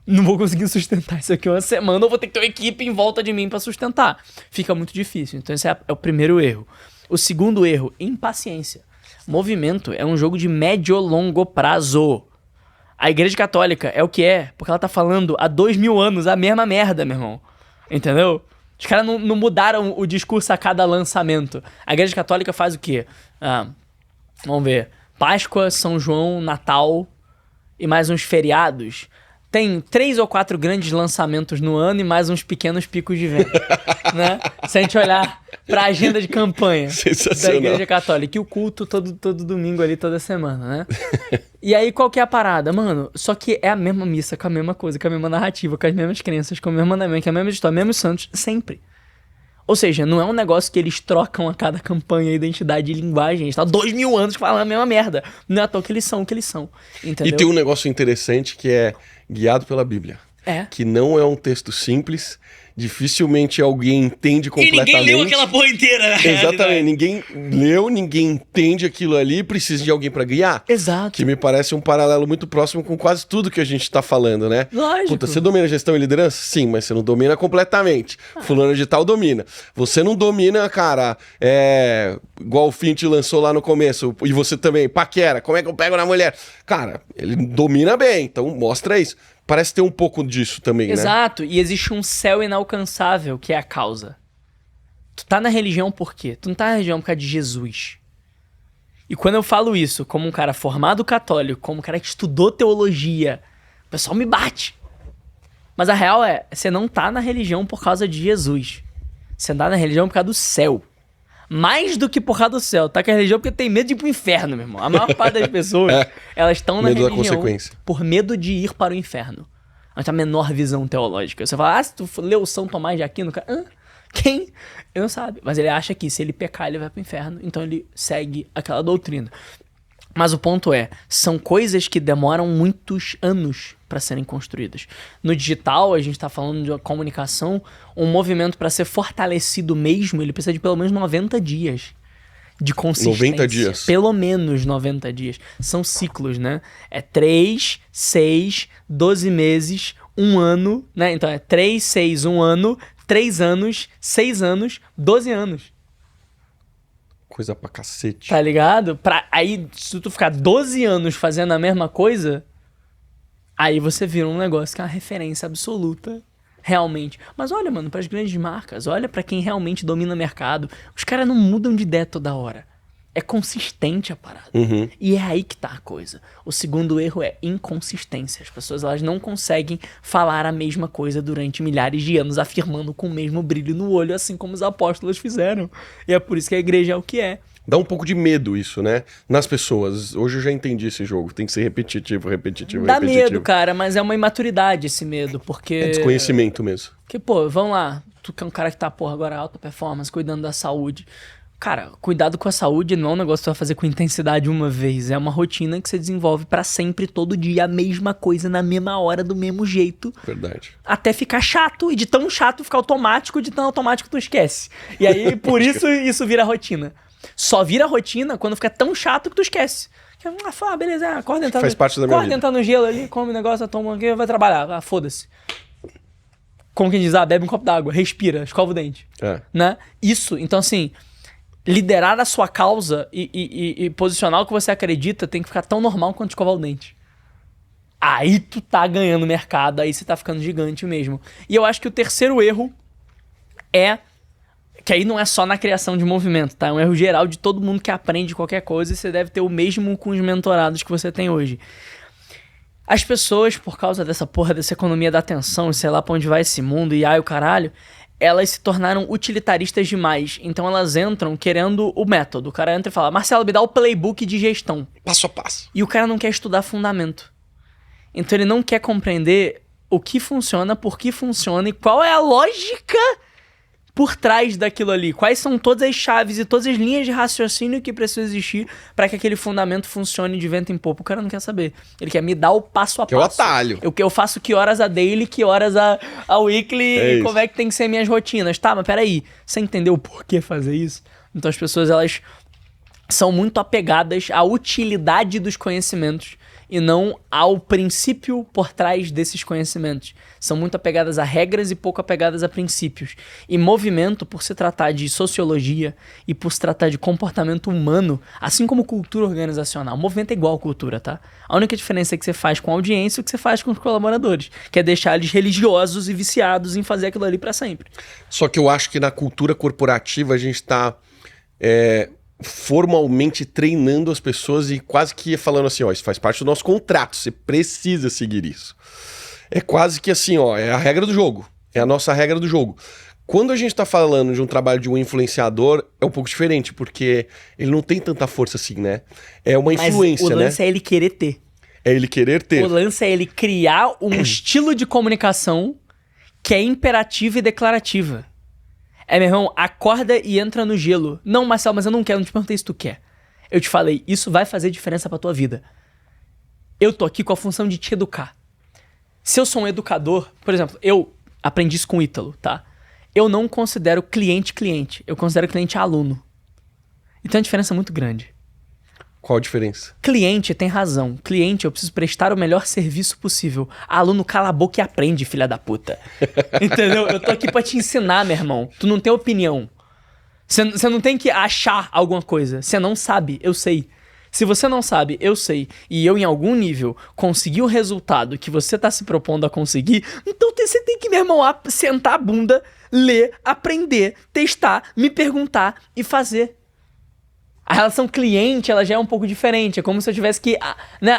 Não vou conseguir sustentar isso aqui uma semana, eu vou ter que ter uma equipe em volta de mim pra sustentar. Fica muito difícil. Então esse é o primeiro erro. O segundo erro, impaciência. Movimento é um jogo de médio ou longo prazo. A Igreja Católica é o que é, porque ela tá falando há 2000 anos a mesma merda, meu irmão. Entendeu? Os caras não mudaram o discurso a cada lançamento. A Igreja Católica faz o quê? Vamos ver. Páscoa, São João, Natal e mais uns feriados. Tem 3 ou 4 grandes lançamentos no ano e mais uns pequenos picos de venda, né? Se a gente olhar pra agenda de campanha da Sensacional. Igreja Católica e o culto todo domingo ali, toda semana, né? E aí, qual que é a parada? Mano, só que é a mesma missa, com a mesma coisa, com a mesma narrativa, com as mesmas crenças, com o mesmo mandamento, com a mesma história, mesmos santos, sempre. Ou seja, não é um negócio que eles trocam a cada campanha identidade e linguagem. Eles estão há 2000 anos falando a mesma merda. Não é à toa que eles são o que eles são. Entendeu? E tem um negócio interessante que é guiado pela Bíblia. Que não é um texto simples, dificilmente alguém entende completamente. E ninguém leu aquela porra inteira, né? Exatamente, ninguém leu, ninguém entende aquilo ali e precisa de alguém pra guiar. Exato. Que me parece um paralelo muito próximo com quase tudo que a gente tá falando, né? Lógico. Puta, você domina gestão e liderança? Sim, mas você não domina completamente. Fulano de tal domina. Você não domina, cara, igual o Fint lançou lá no começo, e você também, paquera, como é que eu pego na mulher? Cara, ele domina bem, então mostra isso. Parece ter um pouco disso também, né? Exato, e existe um céu inalcançável que é a causa. Tu tá na religião por quê? Tu não tá na religião por causa de Jesus. E quando eu falo isso, como um cara formado católico, como um cara que estudou teologia, o pessoal me bate. Mas a real é, você não tá na religião por causa de Jesus. Você tá na religião por causa do céu. Mais do que por causa do céu. Tá com a religião porque tem medo de ir pro inferno, meu irmão. A maior parte das pessoas, elas estão na Medo da religião consequência. por medo de ir para o inferno. Elas têm a menor visão teológica. Você fala, se tu leu São Tomás de Aquino, cara, quem? Ele não sabe. Mas ele acha que se ele pecar, ele vai pro inferno. Então ele segue aquela doutrina. Mas o ponto é, são coisas que demoram muitos anos para serem construídas. No digital, a gente tá falando de uma comunicação, um movimento para ser fortalecido mesmo, ele precisa de pelo menos 90 dias de consistência. 90 dias. Pelo menos 90 dias. São ciclos, né? É 3, 6, 12 meses, 1 ano, né? Então é 3, 6, 1 ano, 3 anos, 6 anos, 12 anos. Coisa pra cacete. Tá ligado? Aí, se tu ficar 12 anos fazendo a mesma coisa, aí você vira um negócio que é uma referência absoluta, realmente. Mas olha, mano, pras grandes marcas, olha pra quem realmente domina o mercado. Os caras não mudam de ideia toda hora. É consistente a parada. E é aí que tá a coisa. O segundo erro é inconsistência. As pessoas, elas não conseguem falar a mesma coisa durante milhares de anos, afirmando com o mesmo brilho no olho, assim como os apóstolos fizeram. E é por isso que a igreja é o que é. Dá um pouco de medo isso, né? Nas pessoas. Hoje eu já entendi esse jogo. Tem que ser repetitivo. Dá medo, cara, mas é uma imaturidade esse medo, porque... É desconhecimento mesmo. Porque, pô, vamos lá. Tu que é um cara que tá, porra, agora alta performance, cuidando da saúde. Cara, cuidado com a saúde não é um negócio que você vai fazer com intensidade uma vez. É uma rotina que você desenvolve pra sempre, todo dia, a mesma coisa, na mesma hora, do mesmo jeito. Verdade. Até ficar chato, e de tão chato ficar automático, de tão automático tu esquece. E aí, por isso vira rotina. Só vira rotina quando fica tão chato que tu esquece. Beleza, acorda, entrar Faz parte da minha vida. entrar no gelo ali, come o negócio, toma aqui, vai trabalhar. Foda-se. Como quem diz, bebe um copo d'água, respira, escova o dente. Né? Isso, então assim... Liderar a sua causa e posicionar o que você acredita tem que ficar tão normal quanto escovar o dente. Aí tu tá ganhando mercado, aí você tá ficando gigante mesmo. E eu acho que o terceiro erro é... Que aí não é só na criação de movimento, tá? É um erro geral de todo mundo que aprende qualquer coisa e você deve ter o mesmo com os mentorados que você tem hoje. As pessoas, por causa dessa porra, dessa economia da atenção, sei lá pra onde vai esse mundo, e o caralho... Elas se tornaram utilitaristas demais. Então elas entram querendo o método. O cara entra e fala, Marcelo, me dá o playbook de gestão. Passo a passo. E o cara não quer estudar fundamento. Então ele não quer compreender o que funciona, por que funciona e qual é a lógica por trás daquilo ali. Quais são todas as chaves e todas as linhas de raciocínio que precisam existir para que aquele fundamento funcione de vento em popa. O cara não quer saber. Ele quer me dar o passo a passo. Que é o atalho. Eu faço que horas a daily, que horas a weekly, e como é que tem que ser minhas rotinas. Tá, mas peraí. Você entendeu por que fazer isso? Então as pessoas, elas são muito apegadas à utilidade dos conhecimentos e não ao princípio por trás desses conhecimentos. São muito apegadas a regras e pouco apegadas a princípios. E movimento, por se tratar de sociologia e por se tratar de comportamento humano, assim como cultura organizacional, movimento é igual à cultura, tá? A única diferença é que você faz com a audiência e o que você faz com os colaboradores, que é deixar eles religiosos e viciados em fazer aquilo ali pra sempre. Só que eu acho que na cultura corporativa a gente tá... formalmente treinando as pessoas e quase que falando assim, ó, isso faz parte do nosso contrato, você precisa seguir isso. É quase que assim, ó, é a regra do jogo, é a nossa regra do jogo. Quando a gente tá falando de um trabalho de um influenciador, é um pouco diferente, porque ele não tem tanta força assim, né? É uma influência, né? Mas o lance é ele querer ter. É ele querer ter. O lance é ele criar um estilo de comunicação que é imperativa e declarativa. meu irmão, acorda e entra no gelo. Não, Marcelo, mas eu não quero, não te perguntei se tu quer. Eu te falei, isso vai fazer diferença pra tua vida. Eu tô aqui com a função de te educar. Se eu sou um educador, por exemplo, eu aprendi isso com o Ítalo, tá? Eu não considero cliente, eu considero cliente aluno. Então a diferença é muito grande. Qual a diferença? Cliente tem razão. Cliente, eu preciso prestar o melhor serviço possível. Aluno, cala a boca e aprende, filha da puta. Entendeu? Eu tô aqui pra te ensinar, meu irmão. Tu não tem opinião. Você não tem que achar alguma coisa. Você não sabe, eu sei. Se você não sabe, eu sei. E eu, em algum nível, consegui o resultado que você tá se propondo a conseguir, então você tem que, meu irmão, sentar a bunda, ler, aprender, testar, me perguntar e fazer. A relação cliente, ela já é um pouco diferente. É como se eu tivesse que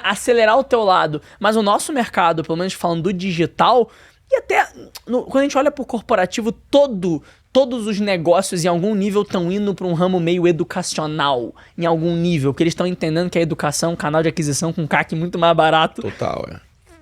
acelerar o teu lado. Mas o nosso mercado, pelo menos falando do digital, e até quando a gente olha pro corporativo, todos os negócios em algum nível estão indo para um ramo meio educacional. Em algum nível. Que eles estão entendendo que a educação é um canal de aquisição com CAC muito mais barato. Total,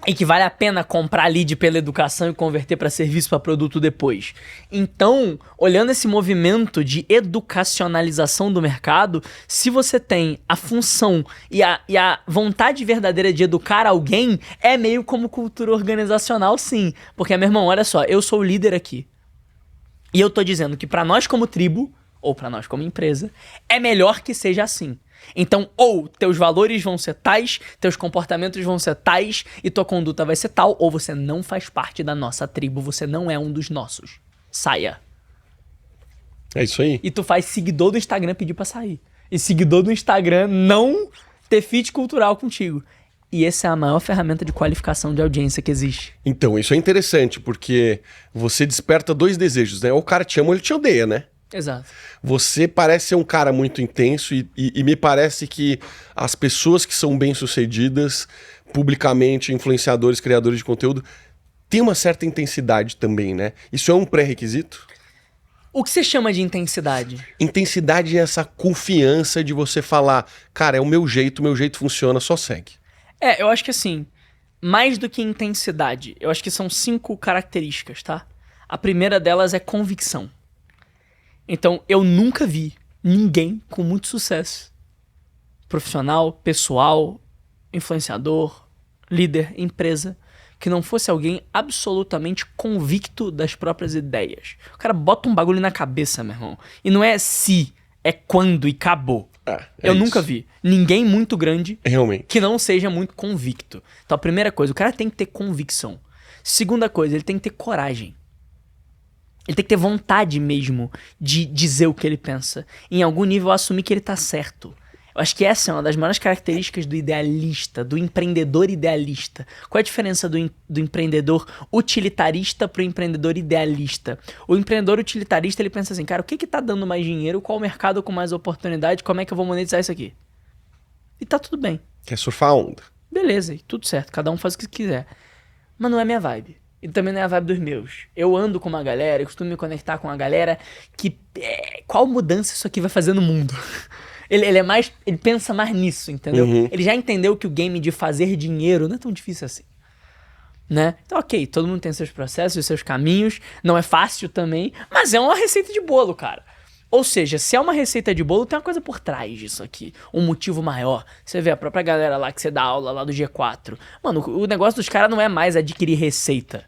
E que vale a pena comprar lead pela educação e converter para serviço, para produto depois. Então, olhando esse movimento de educacionalização do mercado, se você tem a função e a vontade verdadeira de educar alguém, é meio como cultura organizacional, sim. Porque, meu irmão, olha só, eu sou o líder aqui. E eu tô dizendo que para nós como tribo, ou para nós como empresa, é melhor que seja assim. Então, ou teus valores vão ser tais, teus comportamentos vão ser tais e tua conduta vai ser tal, ou você não faz parte da nossa tribo, você não é um dos nossos. Saia. É isso aí. E tu faz seguidor do Instagram pedir pra sair. E seguidor do Instagram não ter fit cultural contigo. E essa é a maior ferramenta de qualificação de audiência que existe. Então, isso é interessante, porque você desperta dois desejos, né? Ou o cara te ama ou ele te odeia, né? Exato. Você parece ser um cara muito intenso e me parece que as pessoas que são bem-sucedidas, publicamente, influenciadores, criadores de conteúdo, têm uma certa intensidade também, né? Isso é um pré-requisito? O que você chama de intensidade? Intensidade é essa confiança de você falar, cara, é o meu jeito funciona, só segue. Eu acho que assim, mais do que intensidade, eu acho que são 5 características, tá? A primeira delas é convicção. Então, eu nunca vi ninguém com muito sucesso, profissional, pessoal, influenciador, líder, empresa, que não fosse alguém absolutamente convicto das próprias ideias. O cara bota um bagulho na cabeça, meu irmão. E não é se, é quando e acabou. Eu nunca vi ninguém muito grande Realmente. que não seja muito convicto. Então, a primeira coisa, o cara tem que ter convicção. Segunda coisa, ele tem que ter coragem. Ele tem que ter vontade mesmo de dizer o que ele pensa. Em algum nível, assumir que ele tá certo. Eu acho que essa é uma das maiores características do idealista, do empreendedor idealista. Qual é a diferença do empreendedor utilitarista pro empreendedor idealista? O empreendedor utilitarista, ele pensa assim, cara, o que tá dando mais dinheiro? Qual o mercado com mais oportunidade? Como é que eu vou monetizar isso aqui? E tá tudo bem. Quer surfar a onda. Beleza, e tudo certo. Cada um faz o que quiser. Mas não é minha vibe. E também não é a vibe dos meus. Eu ando com uma galera, eu costumo me conectar com uma galera que... qual mudança isso aqui vai fazer no mundo? Ele pensa mais nisso, entendeu? Uhum. Ele já entendeu que o game de fazer dinheiro não é tão difícil assim. Né? Então, ok, todo mundo tem seus processos e seus caminhos. Não é fácil também, mas é uma receita de bolo, cara. Ou seja, se é uma receita de bolo, tem uma coisa por trás disso aqui. Um motivo maior. Você vê a própria galera lá que você dá aula lá do G4. Mano, o negócio dos caras não é mais adquirir receita.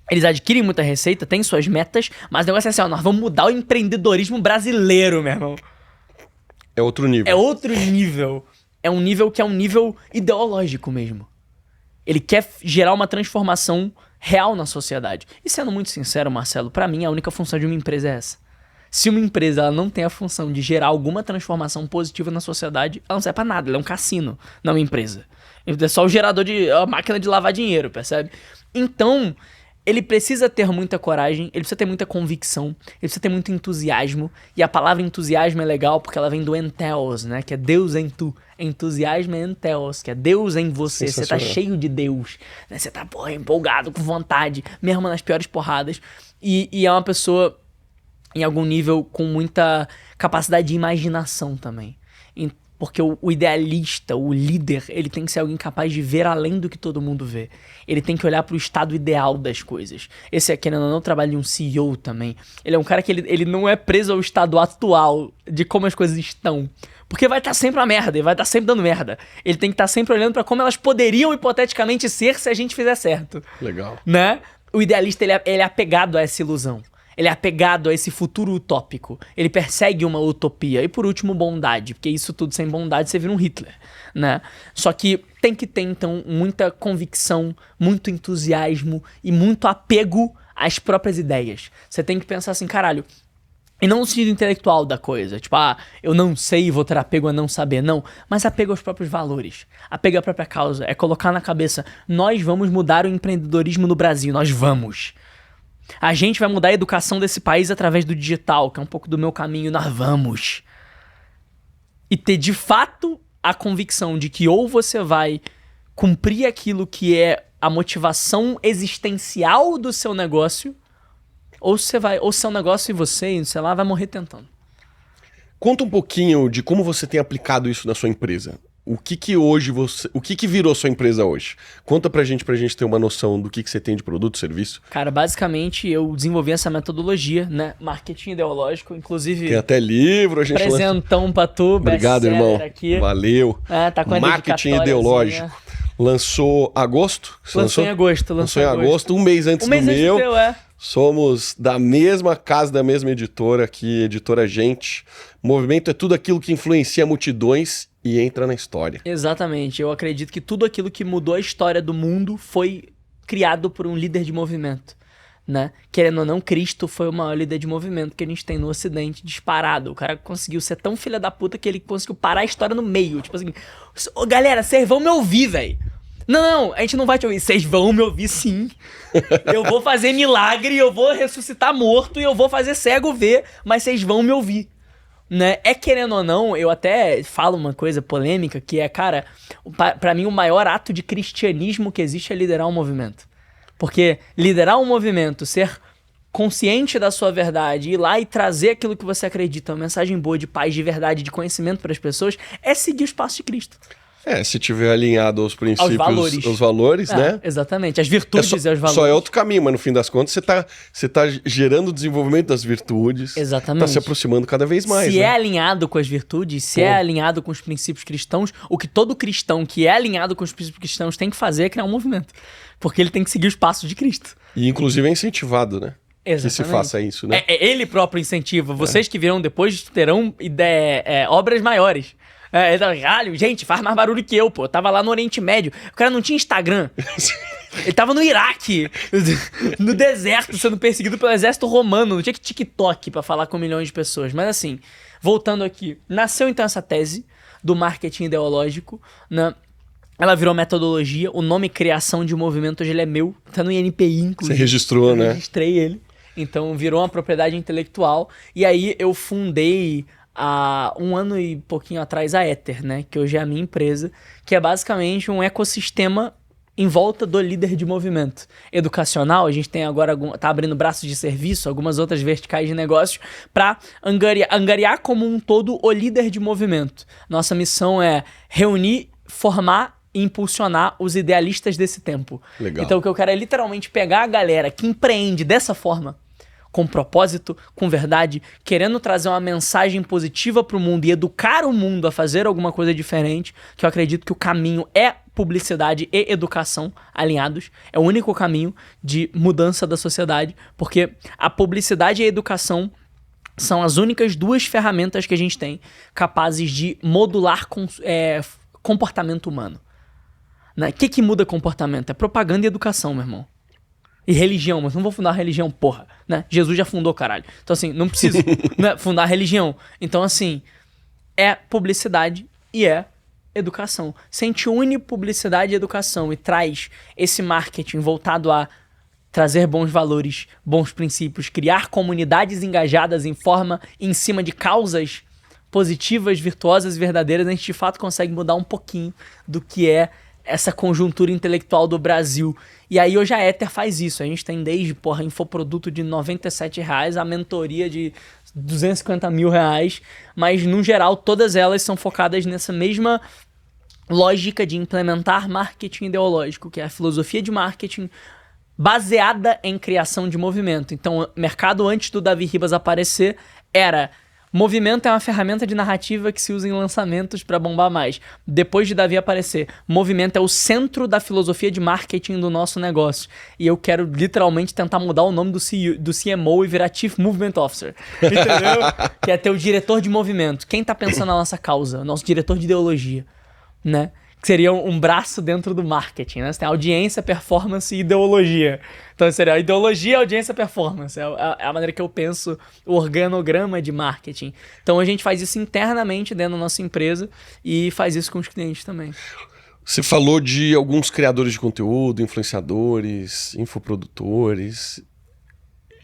Eles adquirem muita receita, têm suas metas, mas o negócio é assim, ó, nós vamos mudar o empreendedorismo brasileiro, meu irmão. É outro nível. É outro nível. É um nível que é um nível ideológico mesmo. Ele quer gerar uma transformação real na sociedade. E sendo muito sincero, Marcelo, pra mim a única função de uma empresa é essa. Se uma empresa ela não tem a função de gerar alguma transformação positiva na sociedade, ela não serve pra nada, ela é um cassino, não uma empresa. É só o gerador a máquina de lavar dinheiro, percebe? Então, ele precisa ter muita coragem, ele precisa ter muita convicção, ele precisa ter muito entusiasmo. E a palavra entusiasmo é legal porque ela vem do entheos, né? Que é Deus em tu. Entusiasmo é entheos, que é Deus em você. Você tá cheio de Deus, né? Você tá, porra, empolgado, com vontade, mesmo nas piores porradas. E é uma pessoa, em algum nível, com muita capacidade de imaginação também. Porque o idealista, o líder, ele tem que ser alguém capaz de ver além do que todo mundo vê. Ele tem que olhar para o estado ideal das coisas. Esse é, querendo ou não, o trabalho de um CEO também. Ele é um cara que ele não é preso ao estado atual de como as coisas estão. Porque vai estar sempre uma merda, e vai estar sempre dando merda. Ele tem que estar sempre olhando para como elas poderiam hipoteticamente ser se a gente fizer certo. Legal. Né? O idealista, ele é apegado a essa ilusão. Ele é apegado a esse futuro utópico. Ele persegue uma utopia. E por último, bondade. Porque isso tudo sem bondade, você vira um Hitler, né? Só que tem que ter, então, muita convicção, muito entusiasmo e muito apego às próprias ideias. Você tem que pensar assim, caralho, e não no sentido intelectual da coisa. Tipo, eu não sei e vou ter apego a não saber. Não, mas apego aos próprios valores. Apego à própria causa. É colocar na cabeça, nós vamos mudar o empreendedorismo no Brasil. Nós vamos. A gente vai mudar a educação desse país através do digital, que é um pouco do meu caminho, nós vamos. E ter de fato a convicção de que ou você vai cumprir aquilo que é a motivação existencial do seu negócio, ou seu negócio e você, sei lá, vai morrer tentando. Conta um pouquinho de como você tem aplicado isso na sua empresa. O que virou sua empresa hoje? Conta pra gente ter uma noção do que você tem de produto, serviço. Cara, basicamente eu desenvolvi essa metodologia, né? Marketing ideológico, inclusive. Tem até livro, a gente Presentão pra tu, Obrigado, irmão. Aqui. Valeu. Tá com a Marketing ideológico. Lançou agosto? Lançou em agosto. Lançou em agosto, um mês antes do meu. Somos da mesma casa, da mesma editora aqui, Editora Gente. Movimento é tudo aquilo que influencia multidões e entra na história. Exatamente. Eu acredito que tudo aquilo que mudou a história do mundo foi criado por um líder de movimento, né? Querendo ou não, Cristo foi o maior líder de movimento que a gente tem no Ocidente, disparado. O cara conseguiu ser tão filha da puta que ele conseguiu parar a história no meio. Tipo assim, galera, vocês vão me ouvir, velho. Não, a gente não vai te ouvir. Vocês vão me ouvir, sim. Eu vou fazer milagre, eu vou ressuscitar morto e eu vou fazer cego ver, mas vocês vão me ouvir. Né? Querendo ou não, eu até falo uma coisa polêmica, que é, cara, pra mim o maior ato de cristianismo que existe é liderar um movimento. Porque liderar um movimento, ser consciente da sua verdade, ir lá e trazer aquilo que você acredita, uma mensagem boa de paz, de verdade, de conhecimento para as pessoas, é seguir os passos de Cristo. Se tiver alinhado aos princípios, aos valores, né? Exatamente, as virtudes e os valores. Só é outro caminho, mas no fim das contas você tá gerando o desenvolvimento das virtudes. Exatamente. Tá se aproximando cada vez mais. Se é alinhado com as virtudes, se é alinhado com os princípios cristãos, o que todo cristão que é alinhado com os princípios cristãos tem que fazer é criar um movimento. Porque ele tem que seguir os passos de Cristo. E inclusive é incentivado, né? Exatamente. Que se faça isso, né? Ele próprio incentiva. Vocês que virão depois terão obras maiores. Caralho, gente, faz mais barulho que eu, pô. Tava lá no Oriente Médio. O cara não tinha Instagram. Ele tava no Iraque, no deserto, sendo perseguido pelo exército romano. Não tinha que TikTok pra falar com milhões de pessoas. Mas assim, voltando aqui. Nasceu então essa tese do marketing ideológico, né? Ela virou metodologia. O nome Criação de Movimento hoje ele é meu. Tá no INPI, inclusive. Você registrou, né? Eu registrei ele. Então virou uma propriedade intelectual. E aí eu fundei há um ano e pouquinho atrás a Ether, né? Que hoje é a minha empresa, que é basicamente um ecossistema em volta do líder de movimento educacional. A gente tem agora, tá abrindo braços de serviço, algumas outras verticais de negócio, para angariar como um todo o líder de movimento. Nossa missão é reunir, formar e impulsionar os idealistas desse tempo. Legal. Então o que eu quero é literalmente pegar a galera que empreende dessa forma, com propósito, com verdade, querendo trazer uma mensagem positiva pro mundo e educar o mundo a fazer alguma coisa diferente, que eu acredito que o caminho é publicidade e educação alinhados. É o único caminho de mudança da sociedade, porque a publicidade e a educação são as únicas duas ferramentas que a gente tem capazes de modular comportamento humano. O que muda comportamento? É propaganda e educação, meu irmão. E religião, mas não vou fundar religião, porra, né? Jesus já fundou, caralho. Então, assim, não preciso né, fundar religião. Então, assim, é publicidade e é educação. Se a gente une publicidade e educação e traz esse marketing voltado a trazer bons valores, bons princípios, criar comunidades engajadas em cima de causas positivas, virtuosas e verdadeiras, a gente de fato consegue mudar um pouquinho do que é essa conjuntura intelectual do Brasil. E aí hoje a Ether faz isso. A gente tem desde, infoproduto de R$ 97, a mentoria de 250 mil reais, mas no geral todas elas são focadas nessa mesma lógica de implementar marketing ideológico, que é a filosofia de marketing baseada em criação de movimento. Então, o mercado antes do Davi Ribas aparecer era: movimento é uma ferramenta de narrativa que se usa em lançamentos para bombar mais. Depois de Davi aparecer, movimento é o centro da filosofia de marketing do nosso negócio. E eu quero literalmente tentar mudar o nome do CMO e virar Chief Movement Officer. Entendeu? Que é ter o diretor de movimento. Quem tá pensando na nossa causa? O nosso diretor de ideologia, né? Que seria um braço dentro do marketing, né? Você tem audiência, performance e ideologia. Então seria ideologia, audiência, performance. É a maneira que eu penso o organograma de marketing. Então a gente faz isso internamente dentro da nossa empresa e faz isso com os clientes também. Você falou de alguns criadores de conteúdo, influenciadores, infoprodutores.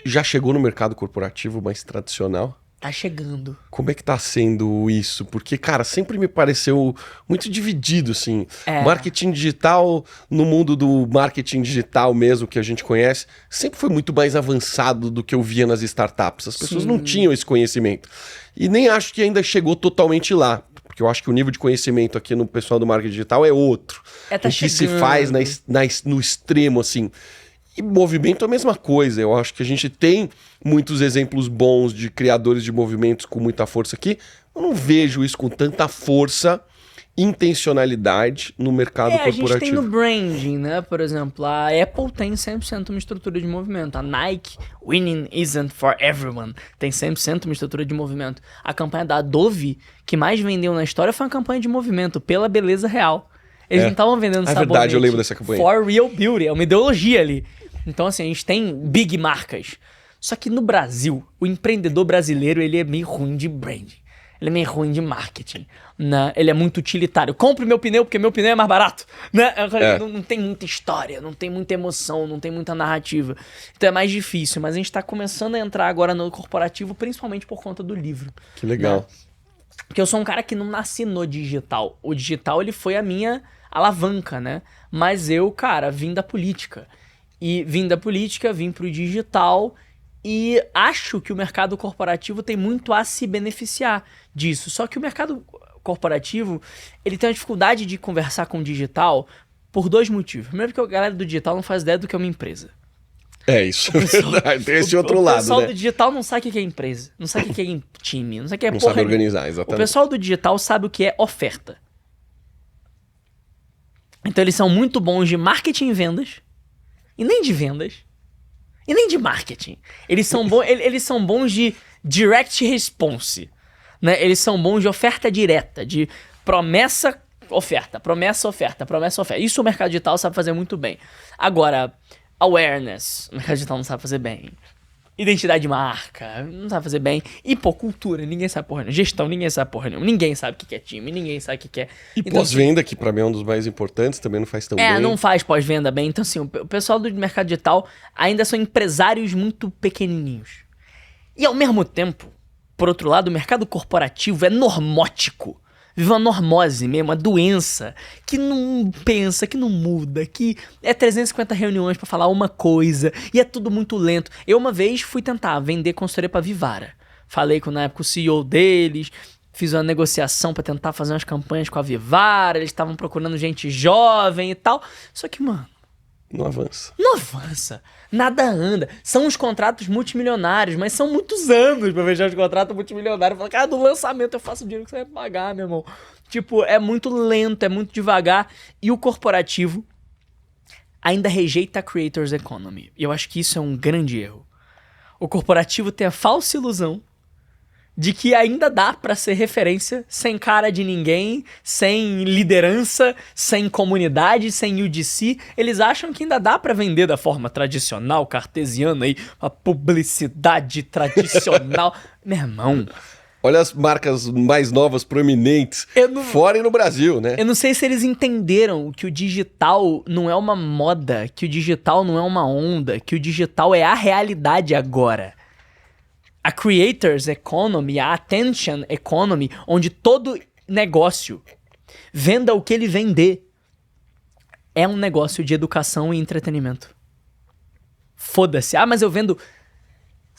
Já chegou no mercado corporativo mais tradicional? Tá chegando. Como é que tá sendo isso? Porque, cara, sempre me pareceu muito dividido, assim. Marketing digital, no mundo do marketing digital mesmo, que a gente conhece, sempre foi muito mais avançado do que eu via nas startups. As pessoas não tinham esse conhecimento. E nem acho que ainda chegou totalmente lá. Porque eu acho que o nível de conhecimento aqui no pessoal do marketing digital é outro. Tá o que se faz no extremo, assim. E movimento é a mesma coisa. Eu acho que a gente tem muitos exemplos bons de criadores de movimentos com muita força aqui. Eu não vejo isso com tanta força, intencionalidade no mercado corporativo. A gente tem no branding, né? Por exemplo, a Apple tem 100% uma estrutura de movimento. A Nike, winning isn't for everyone, tem 100% uma estrutura de movimento. A campanha da Adobe, que mais vendeu na história, foi uma campanha de movimento, pela beleza real. Eles não estavam vendendo sabonete. É verdade, eu lembro dessa campanha. For real beauty, é uma ideologia ali. Então, assim, a gente tem big marcas. Só que no Brasil, o empreendedor brasileiro, ele é meio ruim de branding. Ele é meio ruim de marketing, né? Ele é muito utilitário. Compre meu pneu, porque meu pneu é mais barato, né? Não tem muita história, não tem muita emoção, não tem muita narrativa. Então é mais difícil. Mas a gente tá começando a entrar agora no corporativo, principalmente por conta do livro. Que legal. Né? Porque eu sou um cara que não nasci no digital. O digital, ele foi a minha alavanca, né? Mas eu, cara, vim da política. E vim da política, vim pro digital e acho que o mercado corporativo tem muito a se beneficiar disso. Só que o mercado corporativo, ele tem uma dificuldade de conversar com o digital por dois motivos. Primeiro, porque a galera do digital não faz ideia do que é uma empresa. É isso, é verdade. Tem esse outro lado, né? O pessoal do digital não sabe o que é empresa, não sabe o que é time, não sabe o que é não sabe organizar, exatamente. O pessoal do digital sabe o que é oferta. Então eles são muito bons de marketing e vendas, e nem de vendas, e nem de marketing. Eles são bons de direct response, né? Eles são bons de oferta direta, de promessa, oferta, promessa, oferta, promessa, oferta. Isso o mercado digital sabe fazer muito bem. Agora, awareness, o mercado digital não sabe fazer bem. Identidade de marca, não sabe fazer bem. E, pô, cultura, ninguém sabe porra nenhuma. Gestão, ninguém sabe porra nenhuma. Ninguém sabe o que é time, ninguém sabe o que é... E então, pós-venda, que pra mim é um dos mais importantes, também não faz tão bem. Não faz pós-venda bem. Então, assim, o pessoal do mercado digital ainda são empresários muito pequenininhos. E, ao mesmo tempo, por outro lado, o mercado corporativo é normótico. Vive uma normose mesmo, uma doença que não pensa, que não muda, que é 350 reuniões pra falar uma coisa e é tudo muito lento. Eu uma vez fui tentar vender consultoria pra Vivara. Falei com, na época, o CEO deles, fiz uma negociação pra tentar fazer umas campanhas com a Vivara, eles estavam procurando gente jovem e tal. Só que, mano... Não avança. Não avança. Nada anda. São os contratos multimilionários, mas são muitos anos pra fechar os contratos multimilionários. Fala, cara, do lançamento eu faço o dinheiro que você vai pagar, meu irmão. Tipo, é muito lento, é muito devagar. E o corporativo ainda rejeita a Creators Economy. E eu acho que isso é um grande erro. O corporativo tem a falsa ilusão de que ainda dá pra ser referência sem cara de ninguém, sem liderança, sem comunidade, sem UGC. Eles acham que ainda dá pra vender da forma tradicional, cartesiana aí, a publicidade tradicional. Meu irmão... Olha as marcas mais novas, proeminentes, fora e no Brasil, né? Eu não sei se eles entenderam que o digital não é uma moda, que o digital não é uma onda, que o digital é a realidade agora. A Creators Economy, a Attention Economy, onde todo negócio venda o que ele vender, é um negócio de educação e entretenimento. Foda-se. Ah, mas eu vendo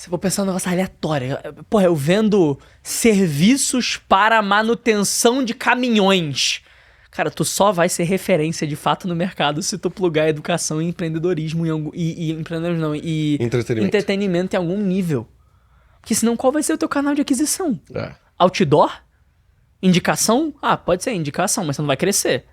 Se eu vou pensar num negócio aleatório. Porra, eu vendo serviços para manutenção de caminhões. Cara, tu só vai ser referência de fato no mercado se tu plugar educação e empreendedorismo e empreendedorismo não, e entretenimento em algum nível. Porque senão qual vai ser o teu canal de aquisição? Outdoor? Indicação? Ah, pode ser indicação, mas você não vai crescer.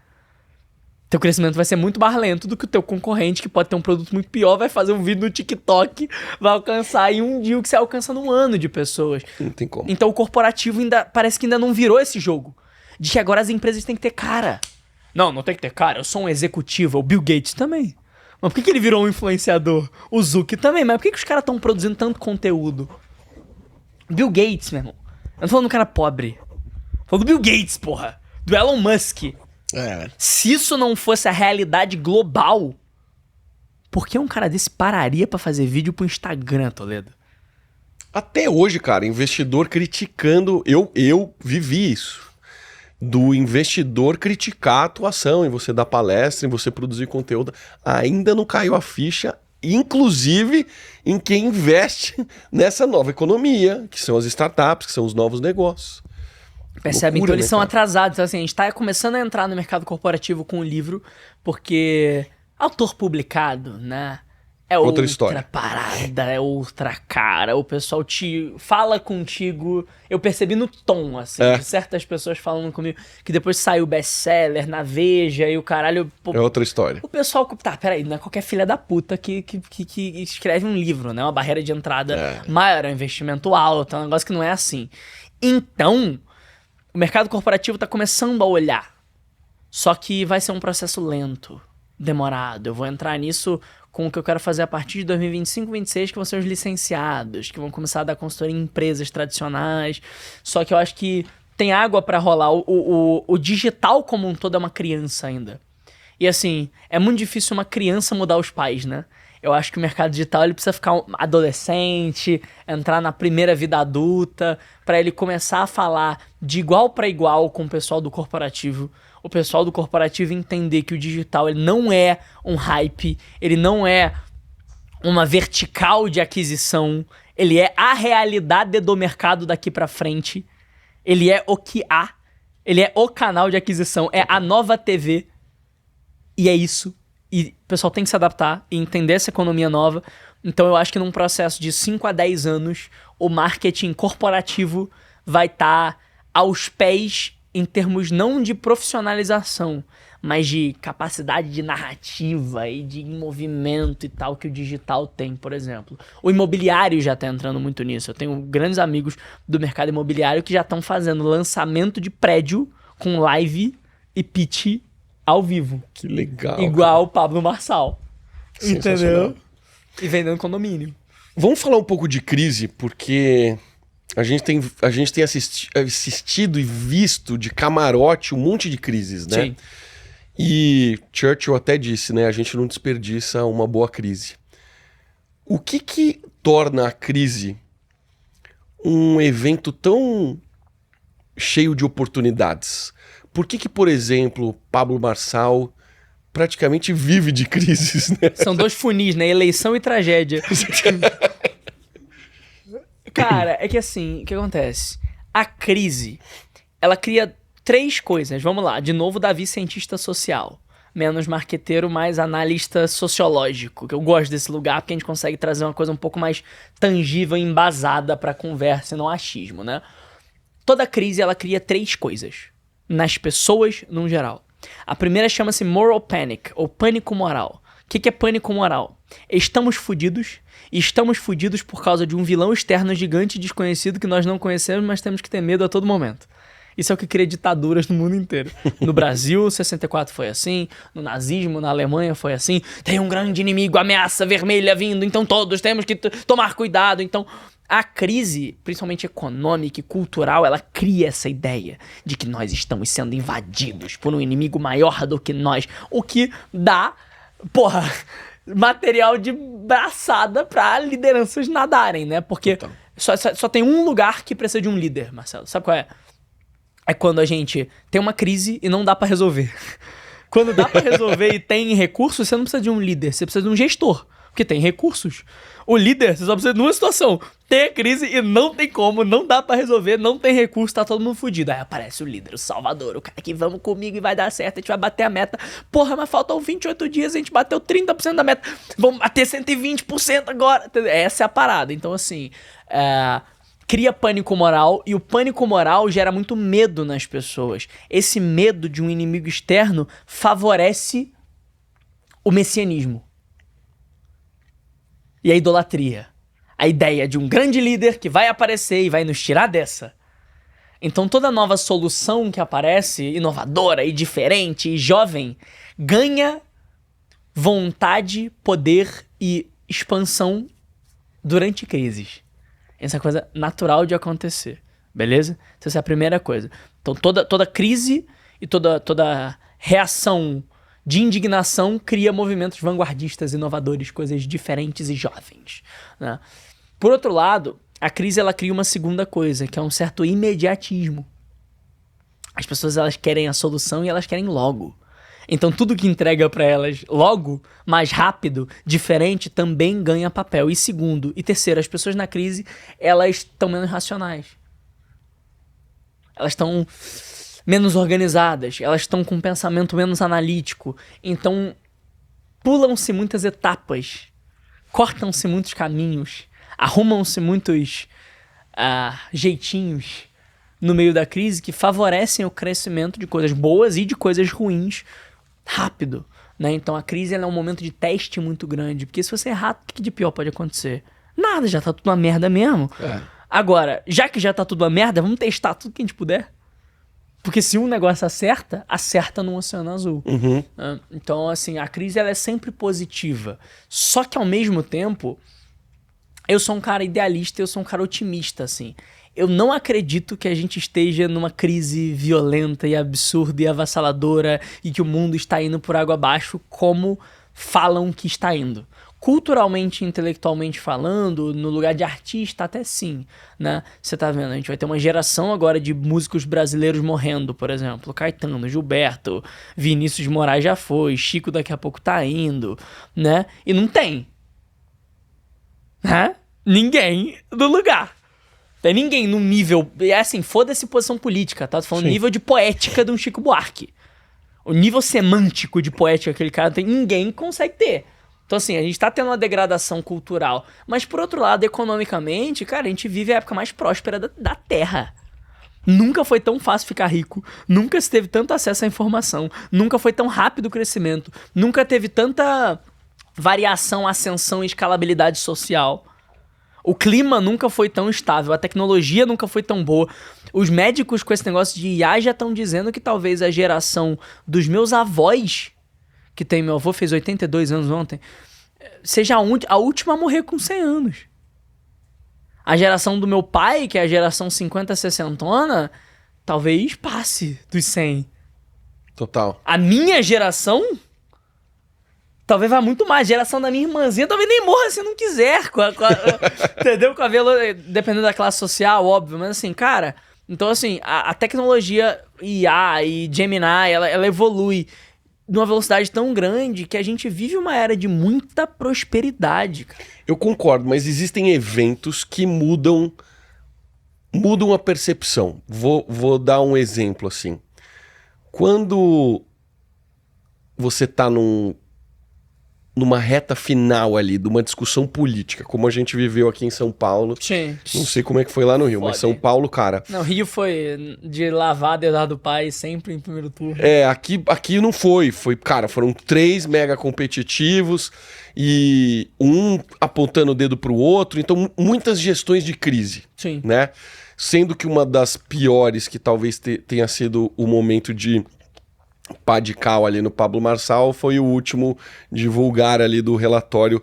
Teu crescimento vai ser muito mais lento do que o teu concorrente, que pode ter um produto muito pior, vai fazer um vídeo no TikTok, vai alcançar em um dia o que você alcança num ano de pessoas. Não tem como. Então o corporativo parece que ainda não virou esse jogo. De que agora as empresas têm que ter cara. Não tem que ter cara, eu sou um executivo. O Bill Gates também. Mas por que ele virou um influenciador? O Zuck também. Mas por que os caras estão produzindo tanto conteúdo? Bill Gates, meu irmão. Eu não tô falando do cara pobre. Eu tô falando do Bill Gates, porra. Do Elon Musk. Se isso não fosse a realidade global, por que um cara desse pararia pra fazer vídeo pro Instagram, Toledo? Até hoje, cara, investidor criticando... Eu vivi isso. Do investidor criticar a atuação, em você dar palestra, em você produzir conteúdo. Ainda não caiu a ficha, inclusive em quem investe nessa nova economia, que são as startups, que são os novos negócios. Percebe? Loucura, então eles né, são cara? atrasados. Então, assim, a gente tá começando a entrar no mercado corporativo com o livro, porque autor publicado, né? É outra história. Parada, é outra cara. O pessoal te fala contigo. Eu percebi no tom, assim, de certas pessoas falando comigo, que depois saiu best-seller na Veja e o caralho... Pô, É outra história. o pessoal... Tá, peraí, não é qualquer filha da puta que escreve um livro, né? Uma barreira de entrada maior, é um investimento alto, é um negócio que não é assim. Então... O mercado corporativo está começando a olhar. Só que vai ser um processo lento, demorado. Eu vou entrar nisso com o que eu quero fazer a partir de 2025, 2026, que vão ser os licenciados, que vão começar a dar consultoria em empresas tradicionais. Só que eu acho que tem água para rolar. O digital como um todo é uma criança ainda. E assim, é muito difícil uma criança mudar os pais, né? Eu acho que o mercado digital ele precisa ficar adolescente, entrar na primeira vida adulta, para ele começar a falar de igual para igual com o pessoal do corporativo. O pessoal do corporativo entender que o digital ele não é um hype, ele não é uma vertical de aquisição, ele é a realidade do mercado daqui para frente. Ele é o que há, ele é o canal de aquisição, é a nova TV. E é isso. E o pessoal tem que se adaptar e entender essa economia nova. Então eu acho que num processo de 5 a 10 anos, o marketing corporativo vai estar aos pés em termos não de profissionalização, mas de capacidade de narrativa e de movimento e tal que o digital tem, por exemplo. O imobiliário já está entrando muito nisso. Eu tenho grandes amigos do mercado imobiliário que já estão fazendo lançamento de prédio com live e pitch ao vivo. Que legal. Igual o Pablo Marçal. Sensacional. Entendeu? E vendendo condomínio. Vamos falar um pouco de crise, porque a gente tem assistido e visto de camarote um monte de crises, né? Sim. E Churchill até disse, né? A gente não desperdiça uma boa crise. O que torna a crise um evento tão cheio de oportunidades? Por que, por exemplo, Pablo Marçal praticamente vive de crises, né? São dois funis, né? Eleição e tragédia. Cara, é que assim, o que acontece? A crise, ela cria 3 coisas. Vamos lá, de novo, Davi, cientista social. Menos marqueteiro, mais analista sociológico. Que eu gosto desse lugar porque a gente consegue trazer uma coisa um pouco mais tangível e embasada pra conversa e não achismo, né? Toda crise, ela cria 3 coisas. Nas pessoas, no geral. A primeira chama-se moral panic, ou pânico moral. O que é pânico moral? Estamos fudidos, e estamos fudidos por causa de um vilão externo gigante e desconhecido que nós não conhecemos, mas temos que ter medo a todo momento. Isso é o que cria ditaduras no mundo inteiro. No Brasil, 64 foi assim, no nazismo, na Alemanha foi assim. Tem um grande inimigo, ameaça vermelha vindo, então todos temos que tomar cuidado. Então, a crise, principalmente econômica e cultural, ela cria essa ideia de que nós estamos sendo invadidos por um inimigo maior do que nós, o que dá, material de braçada pra lideranças nadarem, né? Porque só tem um lugar que precisa de um líder, Marcelo. Sabe qual é? É quando a gente tem uma crise e não dá pra resolver. Quando dá pra resolver e tem recursos, você não precisa de um líder, você precisa de um gestor. Porque tem recursos. O líder, você só precisa de uma situação. Tem a crise e não tem como, não dá pra resolver, não tem recurso, tá todo mundo fudido. Aí aparece o líder, o salvador, o cara que vamos comigo e vai dar certo, a gente vai bater a meta. Porra, mas faltam 28 dias, a gente bateu 30% da meta. Vamos bater 120% agora. Essa é a parada. Então, assim, cria pânico moral e o pânico moral gera muito medo nas pessoas. Esse medo de um inimigo externo favorece o messianismo. E a idolatria. A ideia de um grande líder que vai aparecer e vai nos tirar dessa. Então toda nova solução que aparece, inovadora e diferente e jovem, ganha vontade, poder e expansão durante crises. Essa é coisa natural de acontecer. Beleza? Então essa é a primeira coisa. Então toda crise e toda reação de indignação cria movimentos vanguardistas, inovadores, coisas diferentes e jovens, né? Por outro lado, a crise ela cria uma segunda coisa, que é um certo imediatismo. As pessoas elas querem a solução e elas querem logo. Então tudo que entrega para elas logo, mais rápido, diferente, também ganha papel. E segundo e terceiro, as pessoas na crise elas estão menos racionais. Elas estão menos organizadas, elas estão com um pensamento menos analítico, então pulam-se muitas etapas, cortam-se muitos caminhos, arrumam-se muitos jeitinhos no meio da crise que favorecem o crescimento de coisas boas e de coisas ruins rápido, né? Então a crise ela é um momento de teste muito grande, porque se você errar, o que de pior pode acontecer? Nada, já tá tudo uma merda mesmo. Agora, já que já tá tudo uma merda, vamos testar tudo que a gente puder. Porque se um negócio acerta no Oceano Azul. Uhum. Então, assim, a crise ela é sempre positiva. Só que, ao mesmo tempo, eu sou um cara idealista, eu sou um cara otimista, assim. Eu não acredito que a gente esteja numa crise violenta e absurda e avassaladora e que o mundo está indo por água abaixo como falam que está indo. Culturalmente e intelectualmente falando, no lugar de artista, até sim, né? Você tá vendo, a gente vai ter uma geração agora de músicos brasileiros morrendo, por exemplo. Caetano, Gilberto, Vinícius de Moraes já foi, Chico daqui a pouco tá indo, né? E não tem. Né? Ninguém no lugar. Tem ninguém no nível... É assim, foda-se posição política, tá? Tô falando nível de poética de um Chico Buarque. O nível semântico de poética que aquele cara tem, ninguém consegue ter. Então, assim, a gente tá tendo uma degradação cultural. Mas, por outro lado, economicamente, cara, a gente vive a época mais próspera da Terra. Nunca foi tão fácil ficar rico. Nunca se teve tanto acesso à informação. Nunca foi tão rápido o crescimento. Nunca teve tanta variação, ascensão e escalabilidade social. O clima nunca foi tão estável. A tecnologia nunca foi tão boa. Os médicos com esse negócio de IA já estão dizendo que talvez a geração dos meus avós... que tem, meu avô fez 82 anos ontem, seja a última a morrer com 100 anos. A geração do meu pai, que é a geração 50, 60, talvez passe dos 100. Total. A minha geração, talvez vá muito mais. A geração da minha irmãzinha talvez nem morra se não quiser. Entendeu? Dependendo da classe social, óbvio. Mas assim, cara... Então assim, a tecnologia IA e Gemini, ela evolui numa velocidade tão grande que a gente vive uma era de muita prosperidade, cara. Eu concordo, mas existem eventos que mudam a percepção. Vou dar um exemplo assim. Quando você tá numa reta final ali de uma discussão política, como a gente viveu aqui em São Paulo. Sim. Não sei como é que foi lá no Rio, Foda. mas São Paulo, cara... Não, Rio foi de lavar dedar do pai sempre em primeiro turno. Aqui não foi. Cara, foram 3 mega competitivos e um apontando o dedo pro outro. Então, muitas gestões de crise. Sim. Né? Sendo que uma das piores, que talvez tenha sido o momento de pá de cal ali no Pablo Marçal, foi o último divulgar ali do relatório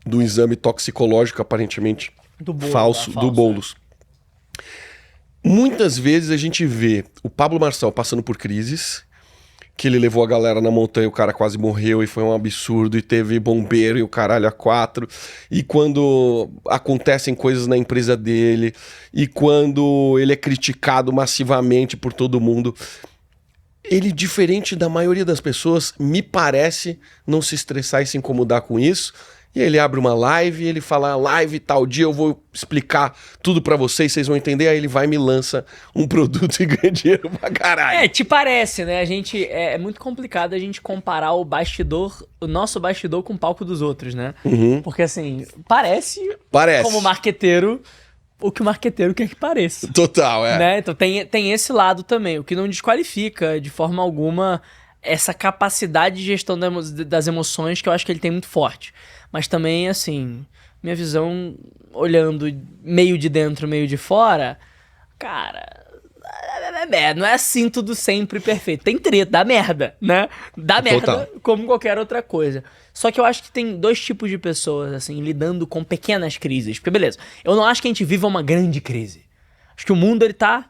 do exame toxicológico aparentemente falso do Boulos. Muitas vezes a gente vê o Pablo Marçal passando por crises, que ele levou a galera na montanha, o cara quase morreu e foi um absurdo, e teve bombeiro e o caralho a 4, e quando acontecem coisas na empresa dele, e quando ele é criticado massivamente por todo mundo... ele, diferente da maioria das pessoas, me parece não se estressar e se incomodar com isso. E aí ele abre uma live, ele fala, live tal dia eu vou explicar tudo pra vocês, vocês vão entender. Aí ele vai e me lança um produto e ganha dinheiro pra caralho. Te parece, né? A gente, é muito complicado a gente comparar o nosso bastidor com o palco dos outros, né? Porque assim, parece como marqueteiro, o que o marqueteiro quer que pareça. Total, Né? Então tem esse lado também, o que não desqualifica de forma alguma essa capacidade de gestão das emoções que eu acho que ele tem muito forte. Mas também, assim, minha visão, olhando meio de dentro, meio de fora, cara, não é assim tudo sempre perfeito. Tem treta, dá merda, né? Dá merda como qualquer outra coisa. Só que eu acho que tem dois tipos de pessoas, assim, lidando com pequenas crises. Porque, beleza, eu não acho que a gente viva uma grande crise. Acho que o mundo, ele tá,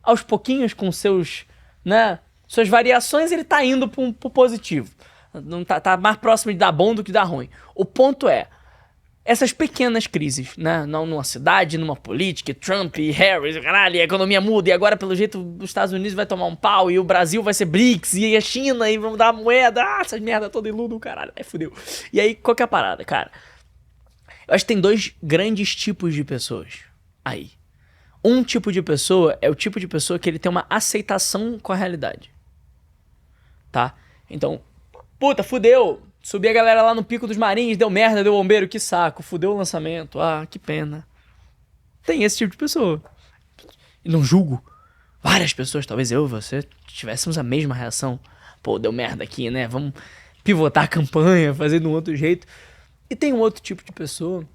aos pouquinhos, com seus, né, suas variações, ele tá indo pro positivo. Não tá mais próximo de dar bom do que dar ruim. O ponto é, essas pequenas crises, né? Não numa cidade, numa política, Trump e Harris, caralho, e a economia muda, e agora, pelo jeito, os Estados Unidos vai tomar um pau, e o Brasil vai ser BRICS, e a China, e vão dar a moeda, essas merda toda iludam, caralho, aí fudeu. E aí, qual que é a parada, cara? Eu acho que tem dois grandes tipos de pessoas aí. Um tipo de pessoa é o tipo de pessoa que ele tem uma aceitação com a realidade. Tá? Então, puta, fudeu. Subi a galera lá no Pico dos Marins, deu merda, deu bombeiro, que saco. Fudeu o lançamento, que pena. Tem esse tipo de pessoa. E não julgo. Várias pessoas, talvez eu e você, tivéssemos a mesma reação. Pô, deu merda aqui, né? Vamos pivotar a campanha, fazer de um outro jeito. E tem um outro tipo de pessoa,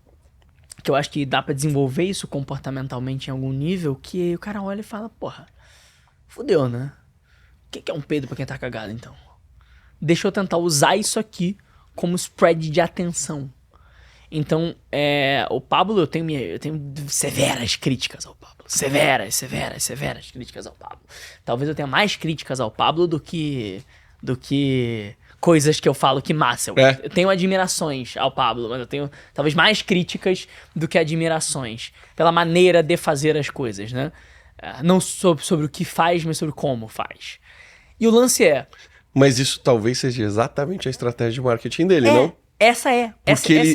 que eu acho que dá pra desenvolver isso comportamentalmente em algum nível, que o cara olha e fala, porra, fudeu, né? O que é um peido pra quem tá cagado, então? Deixa eu tentar usar isso aqui como spread de atenção. Então, o Pablo, eu tenho severas críticas ao Pablo. Severas críticas ao Pablo. Talvez eu tenha mais críticas ao Pablo do que coisas que eu falo que massa. Eu tenho admirações ao Pablo, mas eu tenho talvez mais críticas do que admirações. Pela maneira de fazer as coisas, né? Não sobre o que faz, mas sobre como faz. E o lance Mas isso talvez seja exatamente a estratégia de marketing dele, não? Essa é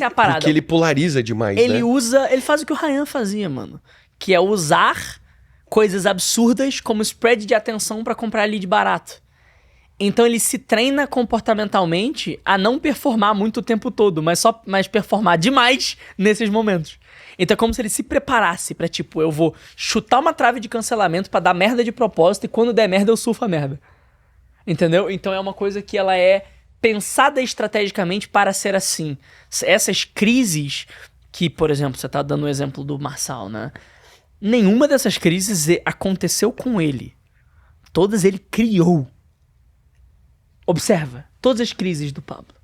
a parada. Porque ele polariza demais, ele né? Ele faz o que o Ryan fazia, mano. Que é usar coisas absurdas como spread de atenção pra comprar lead barato. Então ele se treina comportamentalmente a não performar muito o tempo todo, mas performar demais nesses momentos. Então é como se ele se preparasse pra, tipo, eu vou chutar uma trave de cancelamento pra dar merda de propósito e quando der merda eu surfo a merda. Entendeu? Então é uma coisa que ela é pensada estrategicamente para ser assim. Essas crises que, por exemplo, você tá dando o exemplo do Marçal, né? Nenhuma dessas crises aconteceu com ele. Todas ele criou. Observa, todas as crises do Pablo.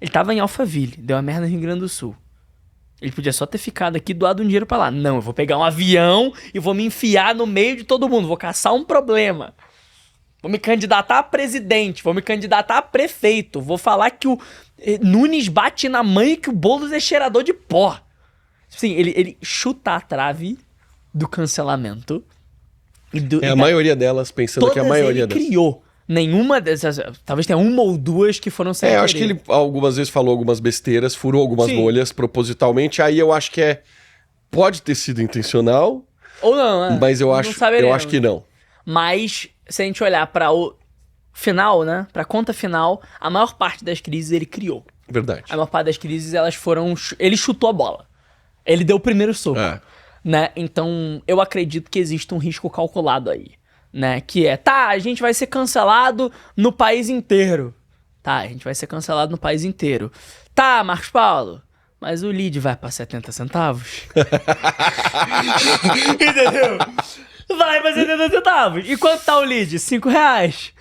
Ele tava em Alphaville, deu uma merda no Rio Grande do Sul. Ele podia só ter ficado aqui e doado um dinheiro pra lá. Não, eu vou pegar um avião e vou me enfiar no meio de todo mundo, vou caçar um problema. Vou me candidatar a presidente, vou me candidatar a prefeito, vou falar que o Nunes bate na mãe e que o Boulos é cheirador de pó. Sim, ele chuta a trave do cancelamento. A maioria delas, pensando que a maioria delas. Ele criou. Nenhuma dessas, talvez tenha uma ou duas que foram sem querer. Eu acho que ele algumas vezes falou algumas besteiras, furou algumas bolhas propositalmente, aí eu acho que pode ter sido intencional. Ou não, né? Mas eu acho que não. Mas, se a gente olhar para o final, né? Pra conta final, a maior parte das crises ele criou. Verdade. A maior parte das crises, elas foram... Ele chutou a bola. Ele deu o primeiro soco. Né? Então, eu acredito que existe um risco calculado aí. Né? Que a gente vai ser cancelado no país inteiro. A gente vai ser cancelado no país inteiro. Marcos Paulo, mas o lead vai pra 70 centavos. Entendeu? Vai pra 70 centavos. E quanto tá o lead? R$5.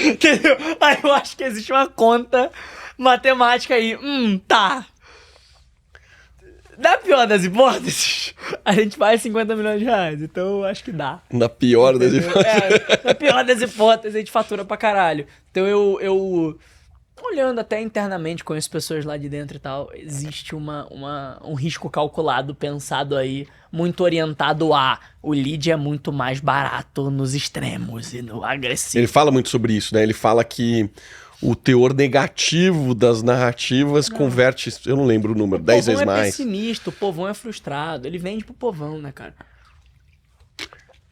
Entendeu? Aí eu acho que existe uma conta matemática aí. Tá. Na pior das hipóteses, a gente faz 50 milhões de reais. Então eu acho que dá. Na pior das hipóteses. Na pior das hipóteses, a gente fatura pra caralho. Então olhando até internamente, conheço pessoas lá de dentro e tal, existe um risco calculado, pensado aí, muito orientado a o lead é muito mais barato nos extremos e no agressivo. Ele fala muito sobre isso, né? Ele fala que o teor negativo das narrativas converte, eu não lembro o número, 10 vezes O povão é mais. pessimista, o povão é frustrado, ele vende pro povão, né, cara?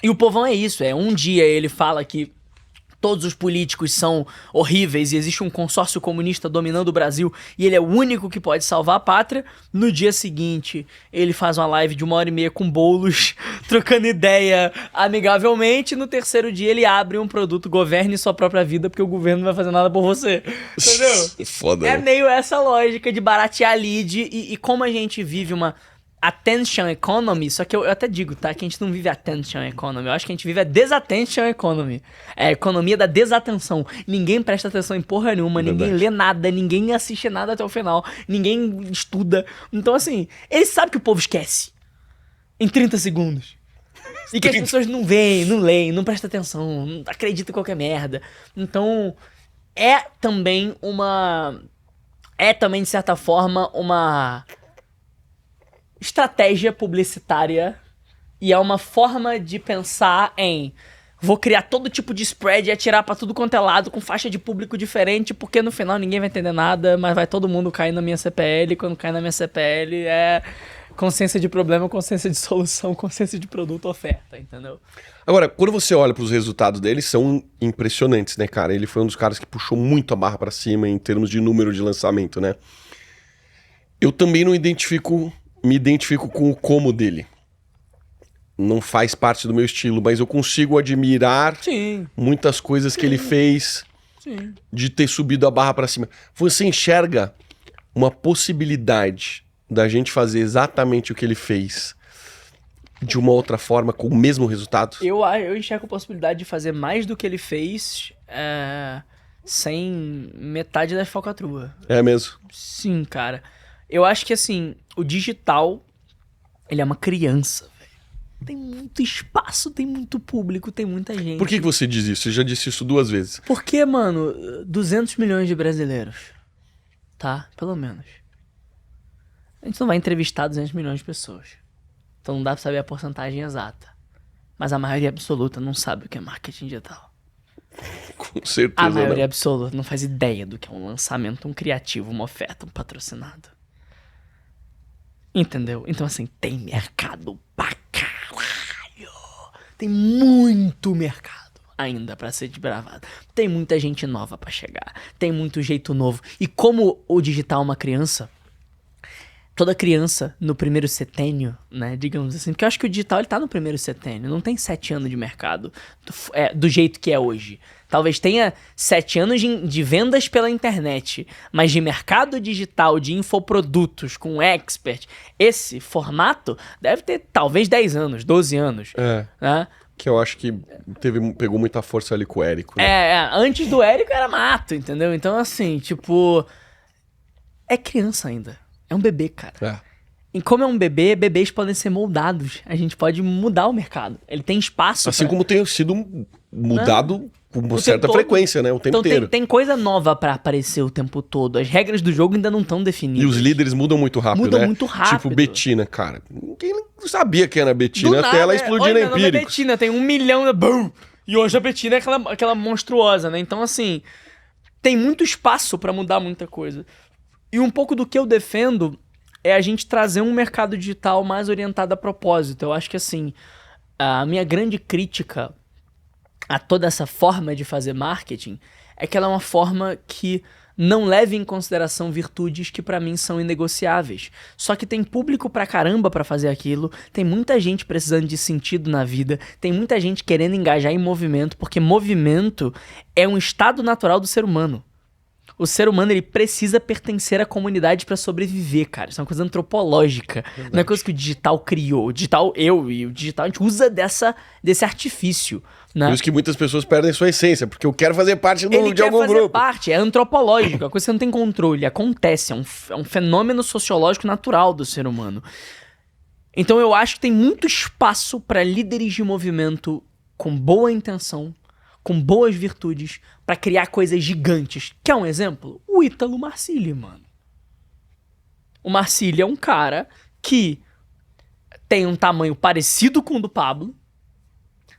E o povão é isso, um dia ele fala que todos os políticos são horríveis e existe um consórcio comunista dominando o Brasil e ele é o único que pode salvar a pátria. No dia seguinte, ele faz uma live de 1h30 com Boulos, trocando ideia amigavelmente. No terceiro dia, ele abre um produto, governe sua própria vida, porque o governo não vai fazer nada por você. Entendeu? Foda, É né? meio essa lógica de baratear lead e como a gente vive uma attention economy, só que eu até digo, tá? Que a gente não vive attention economy, eu acho que a gente vive a desattention economy. É a economia da desatenção. Ninguém presta atenção em porra nenhuma, Verdade. ninguém lê nada, ninguém assiste nada até o final, ninguém estuda. Então, assim, ele sabe que o povo esquece em 30 segundos. E que as pessoas não veem, não leem, não prestam atenção, não acreditam em qualquer merda. Então, é também, de certa forma, uma estratégia publicitária e é uma forma de pensar em vou criar todo tipo de spread e atirar pra tudo quanto é lado com faixa de público diferente, porque no final ninguém vai entender nada, mas vai todo mundo cair na minha CPL, quando cai na minha CPL é consciência de problema, consciência de solução, consciência de produto, oferta, entendeu? Agora, quando você olha pros resultados dele, são impressionantes, né, cara? Ele foi um dos caras que puxou muito a barra pra cima em termos de número de lançamento, né? Eu também não me identifico com o como dele. Não faz parte do meu estilo, mas eu consigo admirar Sim, muitas coisas que ele fez sim. de ter subido a barra pra cima. Você enxerga uma possibilidade da gente fazer exatamente o que ele fez de uma outra forma, com o mesmo resultado? Eu enxergo a possibilidade de fazer mais do que ele fez sem metade das falcatruas. É mesmo? Sim, cara. Eu acho que, assim, o digital, ele é uma criança, velho. Tem muito espaço, tem muito público, tem muita gente. Por que você diz isso? Você já disse isso 2 vezes. Porque, mano, 200 milhões de brasileiros, tá? Pelo menos. A gente não vai entrevistar 200 milhões de pessoas. Então não dá pra saber a porcentagem exata. Mas a maioria absoluta não sabe o que é marketing digital. Com certeza. A maioria não. absoluta não faz ideia do que é um lançamento, um criativo, uma oferta, um patrocinado. Entendeu? Então, assim, tem mercado pra caralho. Tem muito mercado ainda pra ser desbravado. Tem muita gente nova pra chegar. Tem muito jeito novo. E como o digital é uma criança, toda criança no primeiro setênio, né, digamos assim, porque eu acho que o digital ele tá no primeiro setênio, não tem 7 anos de mercado do jeito que é hoje. Talvez tenha 7 anos de vendas pela internet, mas de mercado digital, de infoprodutos com expert, esse formato deve ter talvez 10 anos, 12 anos. É, Né? que eu acho que pegou muita força ali com o Érico. Né? Antes do Érico era mato, entendeu? Então, assim, tipo, é criança ainda. É um bebê, cara. É. E como é um bebê, bebês podem ser moldados. A gente pode mudar o mercado. Ele tem espaço Assim como tem sido mudado com uma tempo certa todo. frequência, né? O tempo Então inteiro. tem coisa nova pra aparecer o tempo todo. As regras do jogo ainda não estão definidas. E os líderes mudam muito rápido, Mudam né? muito rápido. Tipo Betina, cara. Ninguém sabia quem era Do Betina até nada, ela explodir na olha, meu nome é Empíricos. Betina, tem 1 milhão de... Bum! E hoje a Betina é aquela monstruosa, né? Então, assim, tem muito espaço pra mudar muita coisa. E um pouco do que eu defendo é a gente trazer um mercado digital mais orientado a propósito. Eu acho que, assim, a minha grande crítica a toda essa forma de fazer marketing é que ela é uma forma que não leva em consideração virtudes que pra mim são inegociáveis. Só que tem público pra caramba pra fazer aquilo, tem muita gente precisando de sentido na vida, tem muita gente querendo engajar em movimento, porque movimento é um estado natural do ser humano. O ser humano, ele precisa pertencer à comunidade pra sobreviver, cara. Isso é uma coisa antropológica. Não é coisa que o digital criou. O digital, o digital, a gente usa desse artifício, né? Por isso que muitas pessoas perdem sua essência, porque eu quero fazer parte Ele de quer algum fazer grupo. parte, é antropológico, é coisa que você não tem controle, acontece, é um fenômeno sociológico natural do ser humano. Então eu acho que tem muito espaço pra líderes de movimento com boa intenção, com boas virtudes pra criar coisas gigantes. Quer um exemplo? O Ítalo Marcilli, mano. O Marcilli é um cara que tem um tamanho parecido com o do Pablo,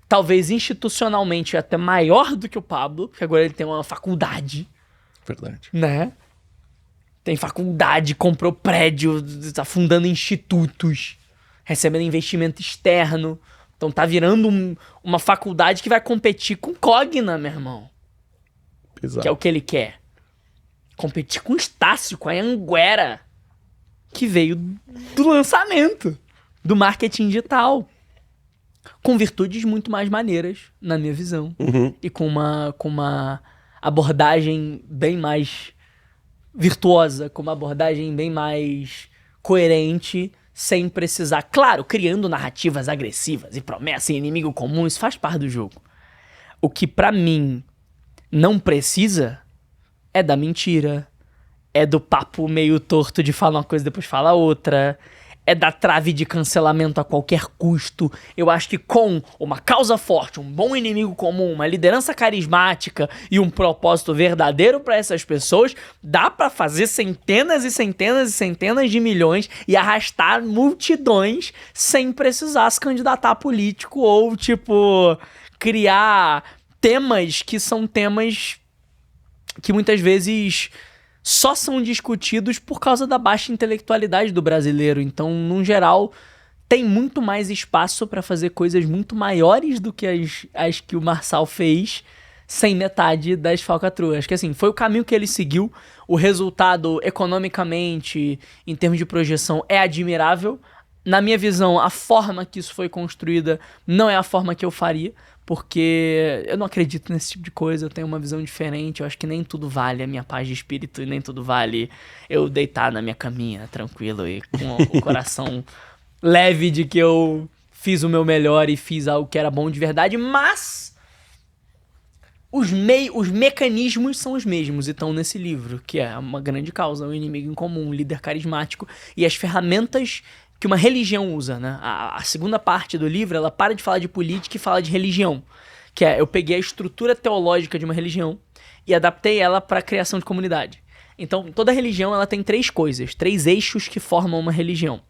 talvez institucionalmente até maior do que o Pablo, porque agora ele tem uma faculdade, Verdade. né? Tem faculdade, comprou prédio, tá fundando institutos, recebendo investimento externo. Então tá virando uma faculdade que vai competir com Cogna, meu irmão. Exato. Que é o que ele quer. Competir com o Estácio, com a Anguera, que veio do lançamento, do marketing digital. Com virtudes muito mais maneiras, na minha visão. E com uma abordagem bem mais virtuosa, com uma abordagem bem mais coerente, sem precisar, claro, criando narrativas agressivas e promessas e inimigo comum, isso faz parte do jogo. O que pra mim não precisa é da mentira, é do papo meio torto de falar uma coisa e depois falar outra, é da trave de cancelamento a qualquer custo. Eu acho que com uma causa forte, um bom inimigo comum, uma liderança carismática e um propósito verdadeiro para essas pessoas, dá para fazer centenas e centenas e centenas de milhões e arrastar multidões sem precisar se candidatar a político ou, tipo, criar temas que são temas que muitas vezes só são discutidos por causa da baixa intelectualidade do brasileiro. Então, no geral, tem muito mais espaço para fazer coisas muito maiores do que as que o Marçal fez sem metade das falcatruas. Acho que assim, foi o caminho que ele seguiu. O resultado, economicamente, em termos de projeção, é admirável. Na minha visão, a forma que isso foi construída não é a forma que eu faria, porque eu não acredito nesse tipo de coisa, eu tenho uma visão diferente, eu acho que nem tudo vale a minha paz de espírito e nem tudo vale eu deitar na minha caminha tranquilo e com o coração leve de que eu fiz o meu melhor e fiz algo que era bom de verdade, mas os mecanismos são os mesmos e estão nesse livro, que é uma grande causa, um inimigo em comum, um líder carismático e as ferramentas que uma religião usa, né? A segunda parte do livro, ela para de falar de política e fala de religião. Que é, eu peguei a estrutura teológica de uma religião e adaptei ela para a criação de comunidade. Então, toda religião, ela tem 3 coisas, 3 eixos que formam uma religião.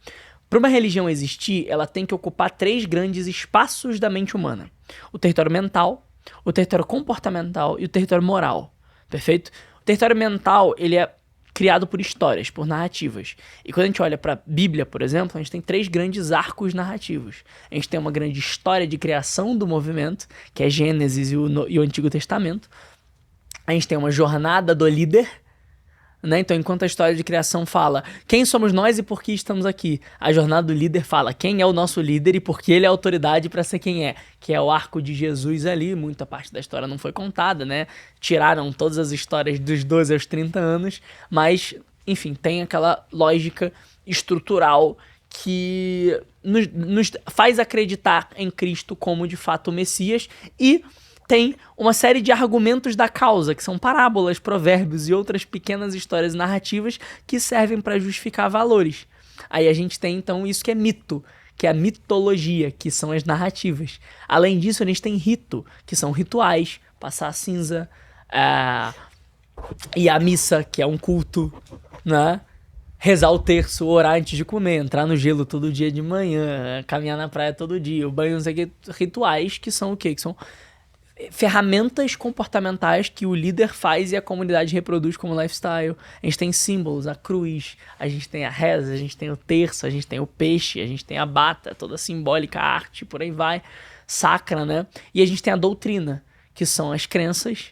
Para uma religião existir, ela tem que ocupar 3 grandes espaços da mente humana. O território mental, o território comportamental e o território moral. Perfeito? O território mental, ele é criado por histórias, por narrativas. E quando a gente olha para a Bíblia, por exemplo, a gente tem 3 grandes arcos narrativos. A gente tem uma grande história de criação do movimento, que é Gênesis e o Antigo Testamento. A gente tem uma jornada do líder, né? Então, enquanto a história de criação fala quem somos nós e por que estamos aqui, a jornada do líder fala quem é o nosso líder e por que ele é autoridade para ser quem é, que é o arco de Jesus ali. Muita parte da história não foi contada, né? Tiraram todas as histórias dos 12 aos 30 anos, mas, enfim, tem aquela lógica estrutural que nos faz acreditar em Cristo como, de fato, o Messias e tem uma série de argumentos da causa, que são parábolas, provérbios e outras pequenas histórias narrativas que servem para justificar valores. Aí a gente tem, então, isso que é mito, que é a mitologia, que são as narrativas. Além disso, a gente tem rito, que são rituais, passar a cinza, e a missa, que é um culto, né? Rezar o terço, orar antes de comer, entrar no gelo todo dia de manhã, caminhar na praia todo dia, o banho, não sei o que, rituais que são o quê? Que são ferramentas comportamentais que o líder faz e a comunidade reproduz como lifestyle. A gente tem símbolos, a cruz, a gente tem a reza, a gente tem o terço, a gente tem o peixe, a gente tem a bata, toda simbólica, a arte, por aí vai, sacra, né? E a gente tem a doutrina, que são as crenças,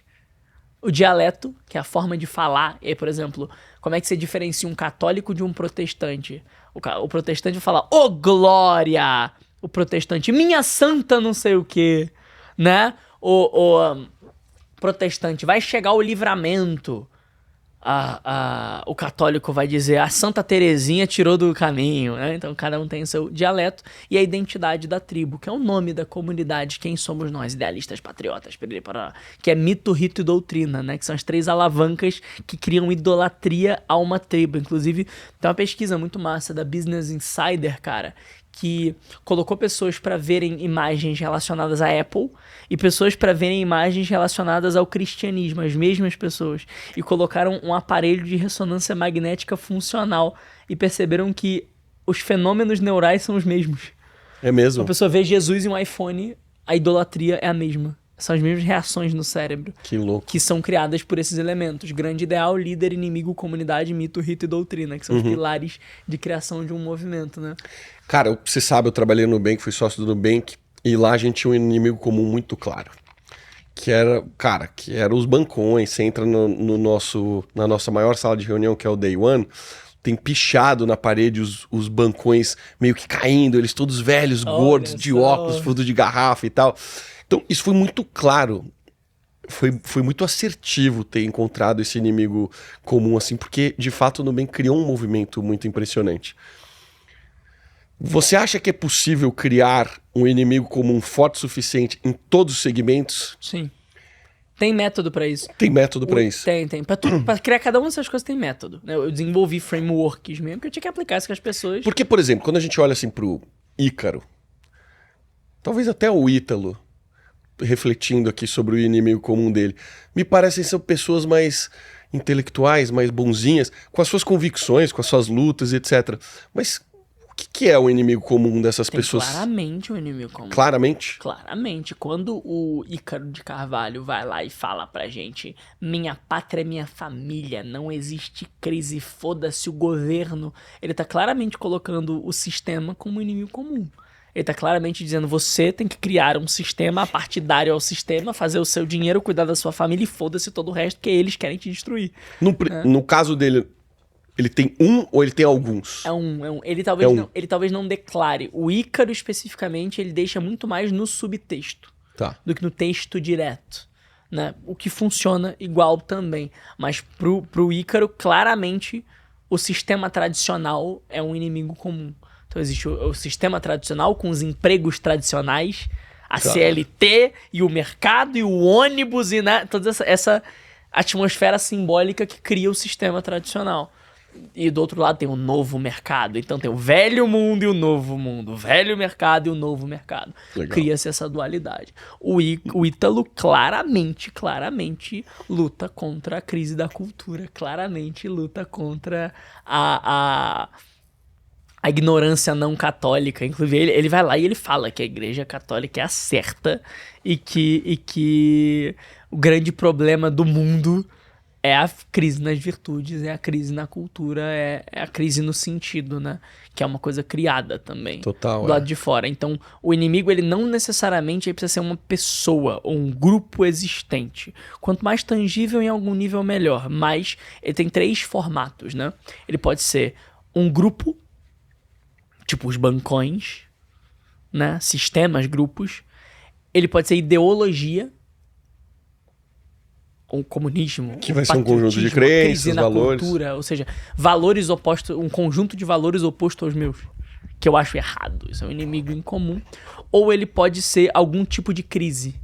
o dialeto, que é a forma de falar. E aí, por exemplo, como é que você diferencia um católico de um protestante? O protestante vai falar, ô glória! O protestante, minha santa não sei o quê, né? O protestante, vai chegar o livramento. O católico vai dizer, a Santa Terezinha tirou do caminho, né? Então cada um tem seu dialeto e a identidade da tribo, que é o nome da comunidade, quem somos nós, idealistas, patriotas, que é mito, rito e doutrina, né? Que são as 3 alavancas que criam idolatria a uma tribo. Inclusive, tem uma pesquisa muito massa da Business Insider, cara, que colocou pessoas para verem imagens relacionadas à Apple e pessoas para verem imagens relacionadas ao cristianismo, as mesmas pessoas, e colocaram um aparelho de ressonância magnética funcional e perceberam que os fenômenos neurais são os mesmos. É mesmo? A pessoa vê Jesus em um iPhone, a idolatria é a mesma. São as mesmas reações no cérebro. Que louco. Que são criadas por esses elementos. Grande ideal, líder, inimigo, comunidade, mito, rito e doutrina. Que são os pilares de criação de um movimento, né? Cara, você sabe, eu trabalhei no Nubank, fui sócio do Nubank, e lá a gente tinha um inimigo comum muito claro. Que era os bancões. Você entra na nossa maior sala de reunião, que é o Day One, tem pichado na parede os bancões meio que caindo, eles todos velhos, gordos, de óculos, fundo de garrafa e tal. Então, isso foi muito claro. Foi muito assertivo ter encontrado esse inimigo comum, assim, porque, de fato, o Nubank criou um movimento muito impressionante. Você acha que é possível criar um inimigo comum forte o suficiente em todos os segmentos? Sim. Tem método pra isso. Tem método pra isso? Tem. Pra criar cada uma dessas coisas tem método. Né? Eu desenvolvi frameworks mesmo, que eu tinha que aplicar isso com as pessoas. Porque, por exemplo, quando a gente olha assim pro Ícaro, talvez até o Ítalo, refletindo aqui sobre o inimigo comum dele, me parecem ser pessoas mais intelectuais, mais bonzinhas, com as suas convicções, com as suas lutas, etc. Mas o que é o inimigo comum dessas pessoas? Claramente o inimigo comum. Claramente? Claramente. Quando o Ícaro de Carvalho vai lá e fala pra gente: minha pátria é minha família, não existe crise, foda-se o governo, ele tá claramente colocando o sistema como inimigo comum. Ele tá claramente dizendo: você tem que criar um sistema partidário ao sistema, fazer o seu dinheiro, cuidar da sua família e foda-se todo o resto que eles querem te destruir. No caso dele, ele tem um ou ele tem alguns? É um. Ele talvez não declare. O Ícaro, especificamente, ele deixa muito mais no subtexto do que no texto direto. Né? O que funciona igual também. Mas pro Ícaro, claramente, o sistema tradicional é um inimigo comum. Então existe o sistema tradicional com os empregos tradicionais, a CLT e o mercado e o ônibus e toda essa atmosfera simbólica que cria o sistema tradicional. E do outro lado tem o novo mercado. Então tem o velho mundo e o novo mundo. O velho mercado e o novo mercado. Cria-se essa dualidade. O Ítalo claramente luta contra a crise da cultura. Claramente luta contra a ignorância não católica. Inclusive, ele vai lá e ele fala que a igreja católica é a certa e que o grande problema do mundo é a crise nas virtudes, é a crise na cultura, é a crise no sentido, né? Que é uma coisa criada também. Total, do lado de fora. Então, o inimigo, ele não necessariamente precisa ser uma pessoa ou um grupo existente. Quanto mais tangível, em algum nível, melhor. Mas ele tem 3 formatos, né? Ele pode ser um grupo, tipo os bancões, né? Sistemas, grupos. Ele pode ser ideologia, o comunismo, que vai ser um conjunto de crenças, valores, cultura, ou seja, valores opostos, um conjunto de valores oposto aos meus, que eu acho errado, isso é um inimigo em comum. Ou ele pode ser algum tipo de crise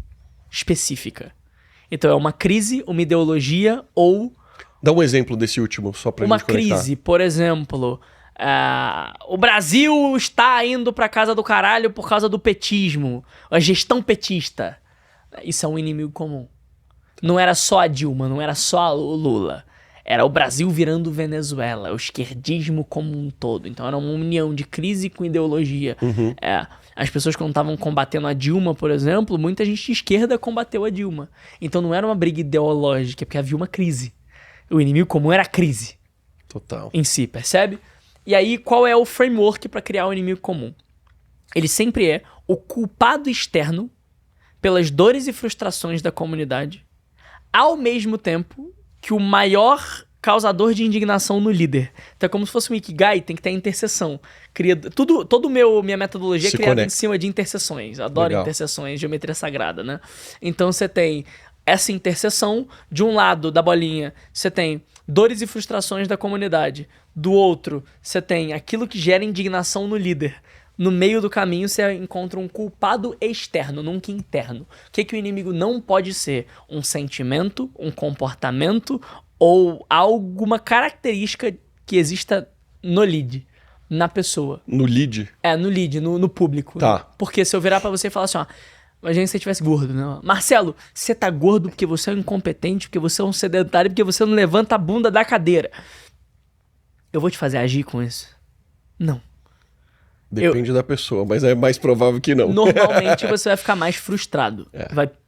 específica. Então é uma crise, uma ideologia ou... Dá um exemplo desse último, só pra gente conectar. Uma crise, por exemplo, o Brasil está indo pra casa do caralho por causa do petismo, a gestão petista. Isso é um inimigo comum. Não era só a Dilma, não era só o Lula. Era o Brasil virando Venezuela, o esquerdismo como um todo. Então era uma união de crise com ideologia. As pessoas quando estavam combatendo a Dilma, por exemplo, muita gente de esquerda combateu a Dilma. Então não era uma briga ideológica, porque havia uma crise. O inimigo comum era a crise. Total. Em si, percebe? E aí, qual é o framework para criar o inimigo comum? Ele sempre é o culpado externo pelas dores e frustrações da comunidade, ao mesmo tempo que o maior causador de indignação no líder. Então é como se fosse um Ikigai, tem que ter interseção. Minha metodologia é criada em cima de interseções. Adoro interseções, geometria sagrada, né? Então você tem essa interseção, de um lado da bolinha, você tem dores e frustrações da comunidade. Do outro, você tem aquilo que gera indignação no líder. No meio do caminho, você encontra um culpado externo, nunca interno. O que o inimigo não pode ser? Um sentimento, um comportamento ou alguma característica que exista no lead. na pessoa. No lead? No lead, no público. Tá. Porque se eu virar pra você e falar assim, ó, imagina se você tivesse gordo, né? Marcelo, você tá gordo porque você é um incompetente, porque você é um sedentário, porque você não levanta a bunda da cadeira. Eu vou te fazer agir com isso? Não. Depende da pessoa, mas é mais provável que não. Normalmente você vai ficar mais frustrado.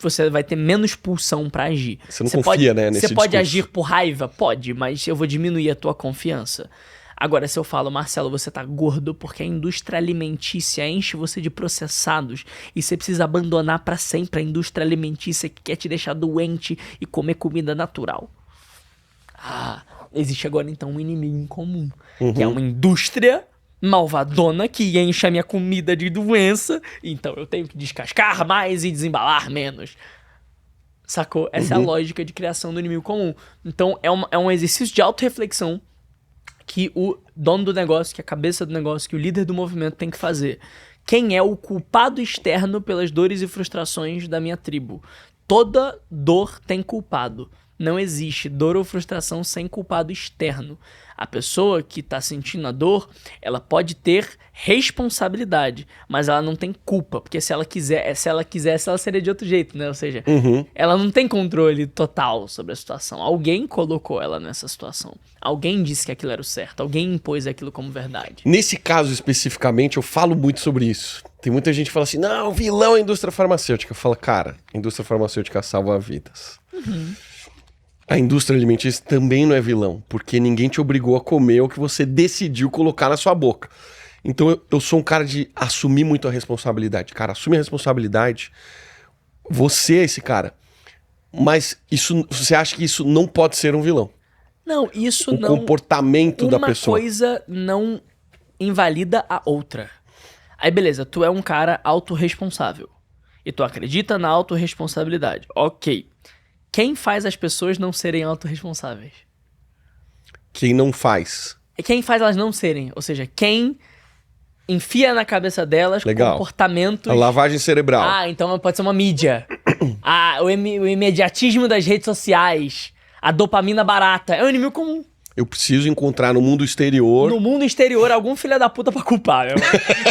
Você vai ter menos pulsão pra agir. Você não confia, né, nesse Você pode discurso. agir por raiva? Pode, mas eu vou diminuir a tua confiança. Agora, se eu falo, Marcelo, você tá gordo porque a indústria alimentícia enche você de processados e você precisa abandonar pra sempre a indústria alimentícia que quer te deixar doente e comer comida natural. Existe agora então um inimigo em comum, que é uma indústria malvadona que enche a minha comida de doença, então eu tenho que descascar mais e desembalar menos. Sacou? Essa é a lógica de criação do inimigo comum. Então é um exercício de autorreflexão que o dono do negócio, que a cabeça do negócio, que o líder do movimento tem que fazer. Quem é o culpado externo pelas dores e frustrações da minha tribo? Toda dor tem culpado. Não existe dor ou frustração sem culpado externo. A pessoa que está sentindo a dor, ela pode ter responsabilidade, mas ela não tem culpa, porque se ela quisesse, ela seria de outro jeito, né? Ou seja, ela não tem controle total sobre a situação. Alguém colocou ela nessa situação. Alguém disse que aquilo era o certo. Alguém impôs aquilo como verdade. Nesse caso especificamente, eu falo muito sobre isso. Tem muita gente que fala assim, não, vilão é a indústria farmacêutica. Eu falo, cara, a indústria farmacêutica salva vidas. A indústria alimentícia também não é vilão, porque ninguém te obrigou a comer o que você decidiu colocar na sua boca. Então eu sou um cara de assumir muito a responsabilidade. Cara, assume a responsabilidade. Você é esse cara. Mas você acha que isso não pode ser um vilão? Não, isso O não... comportamento da pessoa. Uma coisa não invalida a outra. Aí beleza, tu é um cara autorresponsável. E tu acredita na autorresponsabilidade. Ok. Quem faz as pessoas não serem autorresponsáveis? Quem não faz. Quem faz elas não serem? Ou seja, quem enfia na cabeça delas comportamentos... A lavagem cerebral. Então pode ser uma mídia. O imediatismo das redes sociais. A dopamina barata. É um inimigo comum. Eu preciso encontrar no mundo exterior... No mundo exterior, algum filho da puta pra culpar, meu.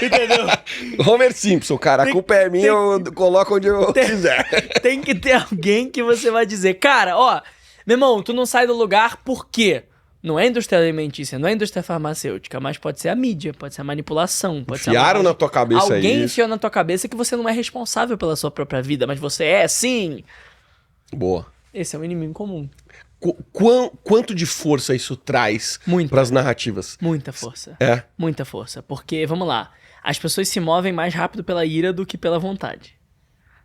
Entendeu? Homer Simpson, cara. A culpa é minha, eu coloco onde eu quiser. Tem que ter alguém que você vai dizer, cara, ó, meu irmão, tu não sai do lugar por quê? Não é indústria alimentícia, não é indústria farmacêutica, mas pode ser a mídia, pode ser a manipulação, pode ser Enfiaram na tua cabeça alguém isso. enfiou na tua cabeça que você não é responsável pela sua própria vida, mas você é, sim. Boa. Esse é um inimigo comum. Quanto de força isso traz Muito. pras narrativas? Muita força. É. Muita força. Porque, vamos lá, as pessoas se movem mais rápido pela ira do que pela vontade.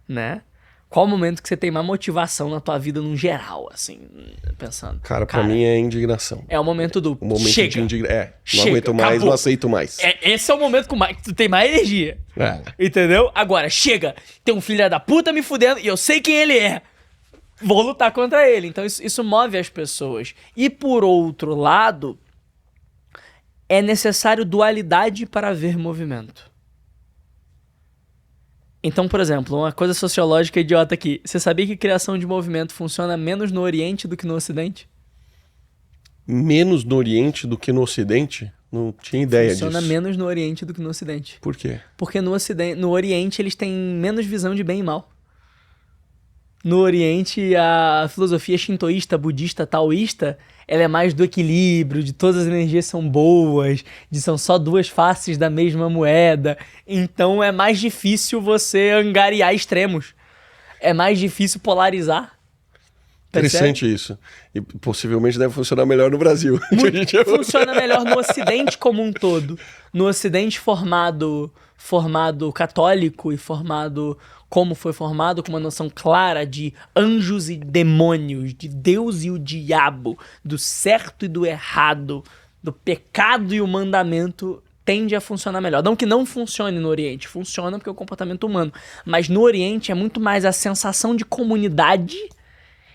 Né? Qual o momento que você tem mais motivação na tua vida num geral, assim, pensando? Cara, pra mim é indignação. É o momento do O momento chega. de indignação. Não Chega, aguento mais, acabou. não aceito mais. Esse é o momento que tu tem mais energia. É. Entendeu? Agora, chega. Tem um filho da puta me fudendo e eu sei quem ele é. Vou lutar contra ele. Então isso move as pessoas. E por outro lado, é necessário dualidade para haver movimento. Então, por exemplo, uma coisa sociológica idiota aqui. Você sabia que criação de movimento funciona menos no Oriente do que no Ocidente? Menos no Oriente do que no Ocidente? Não tinha ideia Funciona disso. menos no Oriente do que no Ocidente. Por quê? Porque no Oriente eles têm menos visão de bem e mal. No Oriente, a filosofia shintoísta, budista, taoísta, ela é mais do equilíbrio, de todas as energias são boas, são só duas faces da mesma moeda. Então é mais difícil você angariar extremos. É mais difícil polarizar. Interessante isso. E possivelmente deve funcionar melhor no Brasil. Funciona melhor no Ocidente como um todo. No Ocidente formado católico e formado como foi formado, com uma noção clara de anjos e demônios, de Deus e o diabo, do certo e do errado, do pecado e o mandamento, tende a funcionar melhor. Não que não funcione no Oriente, funciona porque é o comportamento humano. Mas no Oriente é muito mais a sensação de comunidade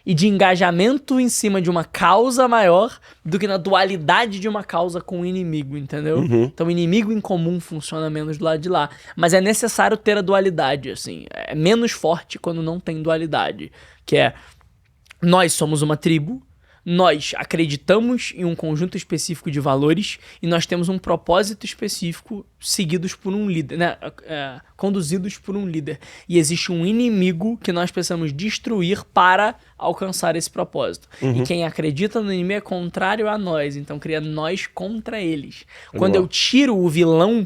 e de engajamento em cima de uma causa maior do que na dualidade de uma causa com o inimigo, entendeu? Então o inimigo em comum funciona menos do lado de lá. Mas é necessário ter a dualidade, assim. É menos forte quando não tem dualidade. Que é, nós somos uma tribo, nós acreditamos em um conjunto específico de valores e nós temos um propósito específico seguidos por um líder, né? Conduzidos por um líder. E existe um inimigo que nós precisamos destruir para alcançar esse propósito. E quem acredita no inimigo é contrário a nós, então cria nós contra eles. Quando eu tiro o vilão,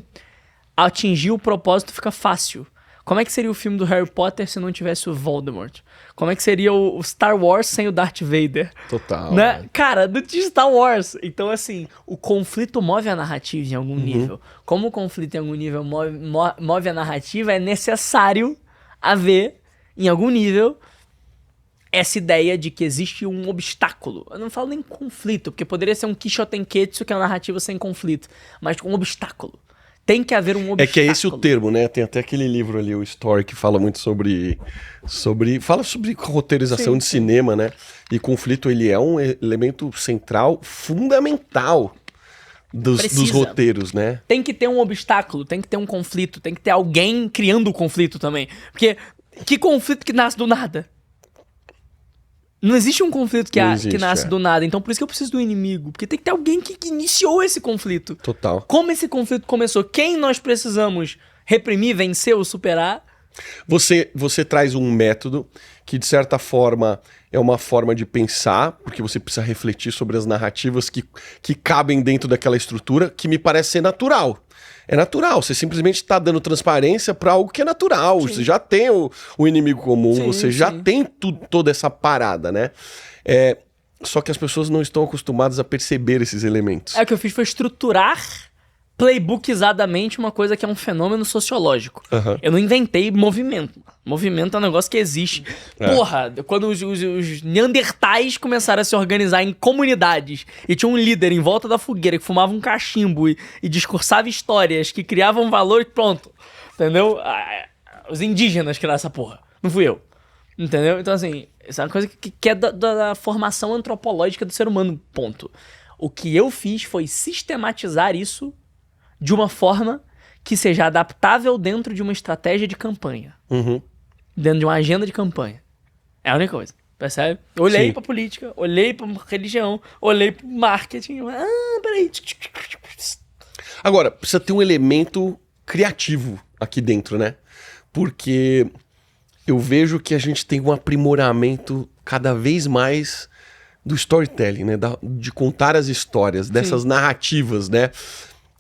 atingir o propósito fica fácil. Como é que seria o filme do Harry Potter se não tivesse o Voldemort? Como é que seria o Star Wars sem o Darth Vader? Total. Né? Cara, do Star Wars. Então, assim, o conflito move a narrativa em algum nível. Como o conflito em algum nível move a narrativa, é necessário haver, em algum nível, essa ideia de que existe um obstáculo. Eu não falo nem conflito, porque poderia ser um Kishotenketsu, que é uma narrativa sem conflito, mas um obstáculo. Tem que haver um obstáculo. É que é esse o termo, né? Tem até aquele livro ali, o Story, que fala muito fala sobre roteirização de cinema, né? E conflito, ele é um elemento central, fundamental dos roteiros, né? Tem que ter um obstáculo, tem que ter um conflito, tem que ter alguém criando o conflito também. Porque que conflito que nasce do nada? Não existe um conflito que nasce do nada. Então por isso que eu preciso do inimigo. Porque tem que ter alguém que iniciou esse conflito. Total. Como esse conflito começou? Quem nós precisamos reprimir, vencer ou superar? Você traz um método que, de certa forma, é uma forma de pensar, porque você precisa refletir sobre as narrativas que cabem dentro daquela estrutura, que me parece ser natural. É natural, você simplesmente está dando transparência para algo que é natural. Sim. Você já tem o inimigo comum, você já tem toda essa parada, né? Só que as pessoas não estão acostumadas a perceber esses elementos. O que eu fiz foi estruturar playbookizadamente uma coisa que é um fenômeno sociológico. Eu não inventei movimento. Movimento é um negócio que existe. Porra, quando os neandertais começaram a se organizar em comunidades e tinha um líder em volta da fogueira que fumava um cachimbo e discursava histórias que criavam valor, pronto. Entendeu? Os indígenas criaram essa porra. Não fui eu. Entendeu? Então, assim, isso é uma coisa que é da formação antropológica do ser humano, ponto. O que eu fiz foi sistematizar isso de uma forma que seja adaptável dentro de uma estratégia de campanha. Dentro de uma agenda de campanha. É a única coisa. Percebe? Olhei pra política, olhei pra religião, olhei pro marketing. Peraí. Agora, precisa ter um elemento criativo aqui dentro, né? Porque eu vejo que a gente tem um aprimoramento cada vez mais do storytelling, né? De contar as histórias, dessas narrativas, né?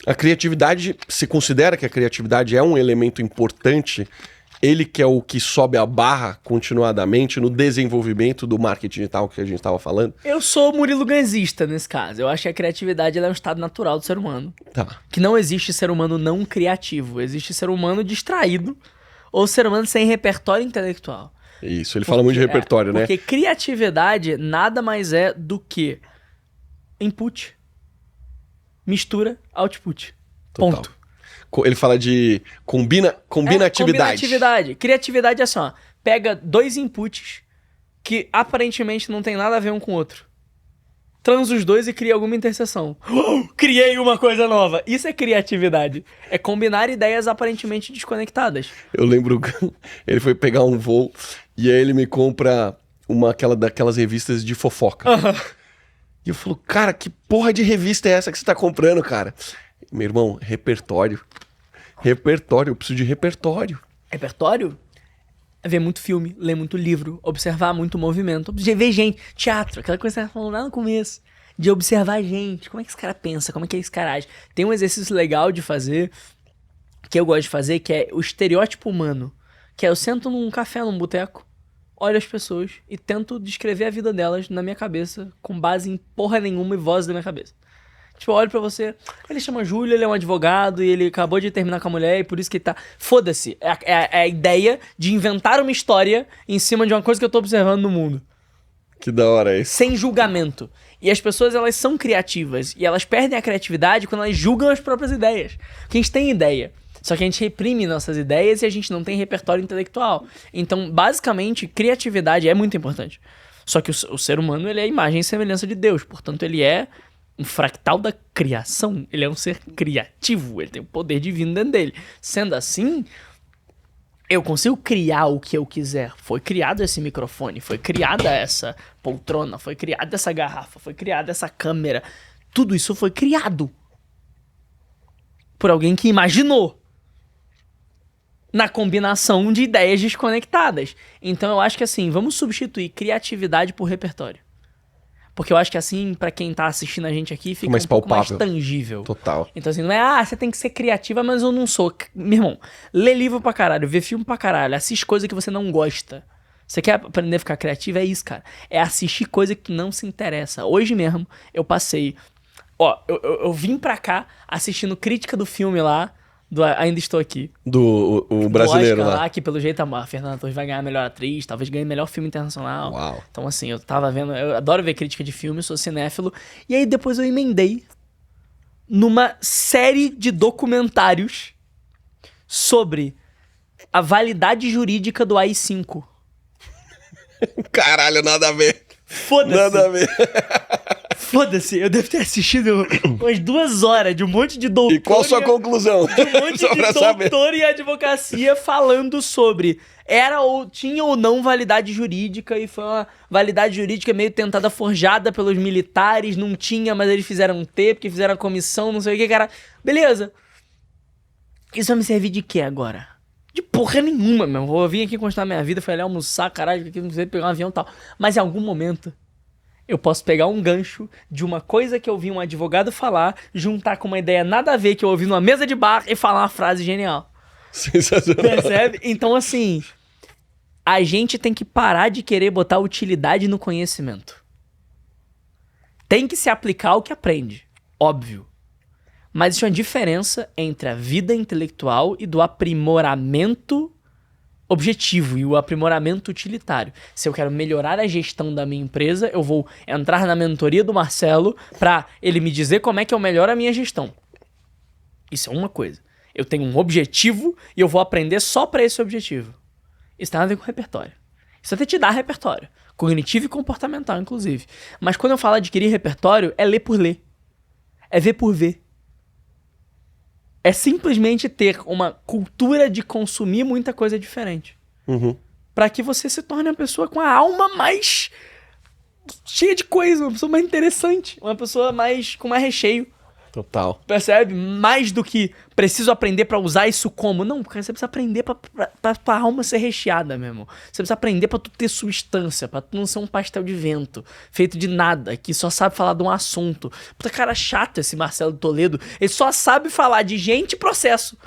A criatividade, se considera que a criatividade é um elemento importante, ele que é o que sobe a barra continuadamente no desenvolvimento do marketing digital que a gente estava falando? Eu sou Murilo Ganzista nesse caso. Eu acho que a criatividade ela é um estado natural do ser humano. Que não existe ser humano não criativo. Existe ser humano distraído ou ser humano sem repertório intelectual. Isso, ele fala muito de repertório, né? Porque criatividade nada mais é do que input, mistura, output. Total. Ponto. Ele fala de combinatividade. Criatividade é assim, ó. Pega dois inputs que aparentemente não tem nada a ver um com o outro. Transa os dois e cria alguma interseção. Criei uma coisa nova. Isso é criatividade. É combinar ideias aparentemente desconectadas. Eu lembro que ele foi pegar um voo e aí ele me compra daquelas revistas de fofoca. E eu falo, cara, que porra de revista é essa que você tá comprando, cara? Meu irmão, repertório. Eu preciso de repertório. Repertório? É ver muito filme, ler muito livro, observar muito movimento, ver gente, teatro, aquela coisa que você estava falando lá no começo, de observar gente, como é que esse cara pensa, como é que esse cara age. Tem um exercício legal de fazer, que eu gosto de fazer, que é o estereótipo humano, que é eu sento num café, num boteco, olho as pessoas e tento descrever a vida delas na minha cabeça, com base em porra nenhuma e voz da minha cabeça. Tipo, eu olho pra você, ele chama Júlio, ele é um advogado e ele acabou de terminar com a mulher e por isso que ele tá... Foda-se, é a ideia de inventar uma história em cima de uma coisa que eu tô observando no mundo. Que da hora isso. Sem julgamento. E as pessoas, elas são criativas e elas perdem a criatividade quando elas julgam as próprias ideias. Porque a gente tem ideia, só que a gente reprime nossas ideias e a gente não tem repertório intelectual. Então, basicamente, criatividade é muito importante. Só que o ser humano, ele é a imagem e semelhança de Deus, portanto, ele é um fractal da criação, ele é um ser criativo, ele tem o poder divino dentro dele. Sendo assim, Eu consigo criar o que eu quiser. Foi criado esse microfone, foi criada essa poltrona, foi criada essa garrafa, foi criada essa câmera. Tudo isso foi criado por alguém que imaginou na combinação de ideias desconectadas. Então eu acho que assim, vamos substituir criatividade por repertório. Porque eu acho que assim, pra quem tá assistindo a gente aqui, fica mais um pouco mais palpável. tangível. Total. Então assim, não é, você tem que ser criativa, mas eu não sou. Meu irmão, lê livro pra caralho, vê filme pra caralho, assiste coisa que você não gosta. Você quer aprender a ficar criativo? É isso, cara. É assistir coisa que não se interessa. Hoje mesmo, eu passei... Ó, eu vim pra cá assistindo crítica do filme lá, do Ainda Estou Aqui. O brasileiro do Oscar lá. Que pelo jeito a Fernanda Torres vai ganhar a melhor atriz, talvez ganhe melhor filme internacional. Uau. Então assim, eu tava vendo, eu adoro ver crítica de filme, sou cinéfilo. E aí depois eu emendei numa série de documentários sobre a validade jurídica do AI-5. Caralho, nada a ver. Foda-se. Nada a ver. Foda-se, eu devo ter assistido umas 2 horas de um monte de doutor. E qual a sua conclusão? De um monte Só de pra saber. doutor em advocacia falando sobre tinha ou não validade jurídica, e foi uma validade jurídica meio tentada forjada pelos militares, não tinha, mas eles fizeram ter, porque fizeram a comissão, não sei o que, cara. Beleza. Isso vai me servir de quê agora? De porra nenhuma, meu. Vou vir aqui continuar minha vida, fui ali almoçar, caralho, aqui não sei, pegar um avião e tal. Mas em algum momento, eu posso pegar um gancho de uma coisa que eu vi um advogado falar, juntar com uma ideia nada a ver que eu ouvi numa mesa de bar e falar uma frase genial. Sensacional. Percebe? Então, assim, a gente tem que parar de querer botar utilidade no conhecimento. Tem que se aplicar ao que aprende, óbvio. Mas existe uma diferença entre a vida intelectual e do aprimoramento objetivo e o aprimoramento utilitário. Se eu quero melhorar a gestão da minha empresa, eu vou entrar na mentoria do Marcelo pra ele me dizer como é que eu melhoro a minha gestão. Isso é uma coisa. Eu tenho um objetivo e eu vou aprender só pra esse objetivo. Isso tem nada a ver com repertório. Isso até te dá repertório. Cognitivo e comportamental, inclusive. Mas quando eu falo adquirir repertório, é ler por ler. É ver por ver. É simplesmente ter uma cultura de consumir muita coisa diferente. Uhum. Pra que você se torne uma pessoa com a alma mais cheia de coisa, uma pessoa mais interessante, uma pessoa mais com mais recheio. Total. Percebe? Mais do que preciso aprender pra usar isso como. Não, cara, você precisa aprender pra alma ser recheada mesmo. Você precisa aprender pra tu ter substância, pra tu não ser um pastel de vento, feito de nada, que só sabe falar de um assunto. Puta cara chato esse Marcelo Toledo. Ele só sabe falar de gente e processo.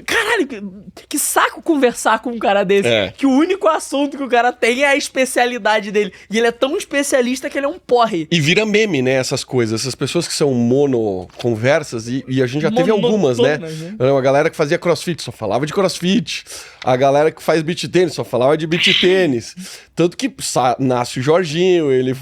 Caralho, que saco conversar com um cara desse. É. Que o único assunto que o cara tem é a especialidade dele. E ele é tão especialista que ele é um porre. E vira meme, né, essas coisas. Essas pessoas que são monoconversas, e a gente já teve algumas, né? A galera que fazia crossfit só falava de crossfit. A galera que faz beach tênis só falava de beach tênis. Tanto que nasce o Jorginho, ele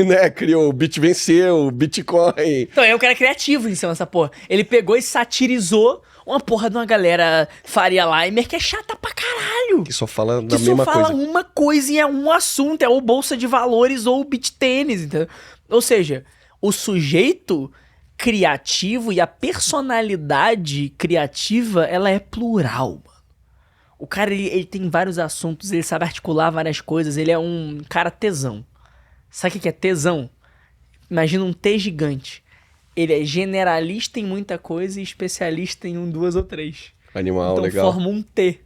né, criou o Beat Venceu, o Bitcoin. Então, o cara é criativo em cima dessa porra. Ele pegou e satirizou uma porra de uma galera Faria Limer que é chata pra caralho. Que só fala da Que mesma só fala coisa. uma coisa e é um assunto, é ou bolsa de valores ou beach tênis, entendeu? Ou seja, o sujeito criativo e a personalidade criativa, ela é plural, mano. O cara, ele tem vários assuntos, ele sabe articular várias coisas, ele é um cara tesão. Sabe o que é tesão? Imagina um T gigante. Ele é generalista em muita coisa e especialista em 1, 2 ou 3. Animal, então legal. forma um T.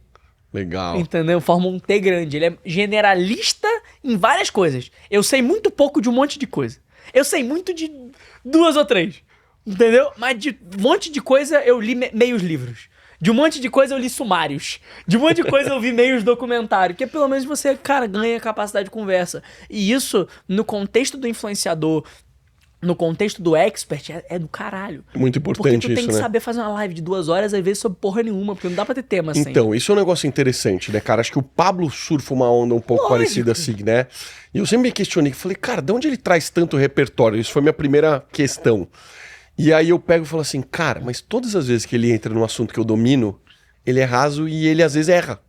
Legal. Entendeu? Forma um T grande. Ele é generalista em várias coisas. Eu sei muito pouco de um monte de coisa. Eu sei muito de 2 ou 3. Entendeu? Mas de um monte de coisa eu li meios livros. De um monte de coisa eu li sumários. De um monte de coisa eu vi meios documentários. Porque pelo menos você, cara, ganha capacidade de conversa. E isso, no contexto do influenciador, no contexto do expert, é do caralho. Muito Porque importante tu tem isso, que né? saber fazer uma live de 2 horas, às vezes, sobre porra nenhuma, porque não dá pra ter tema assim. Então, isso é um negócio interessante, né, cara? Acho que o Pablo surfa uma onda um pouco Lógico. parecida assim, né? E eu sempre me questionei, falei, cara, de onde ele traz tanto repertório? Isso foi minha primeira questão. E aí eu pego e falo assim, cara, mas todas as vezes que ele entra num assunto que eu domino, ele é raso e ele às vezes erra.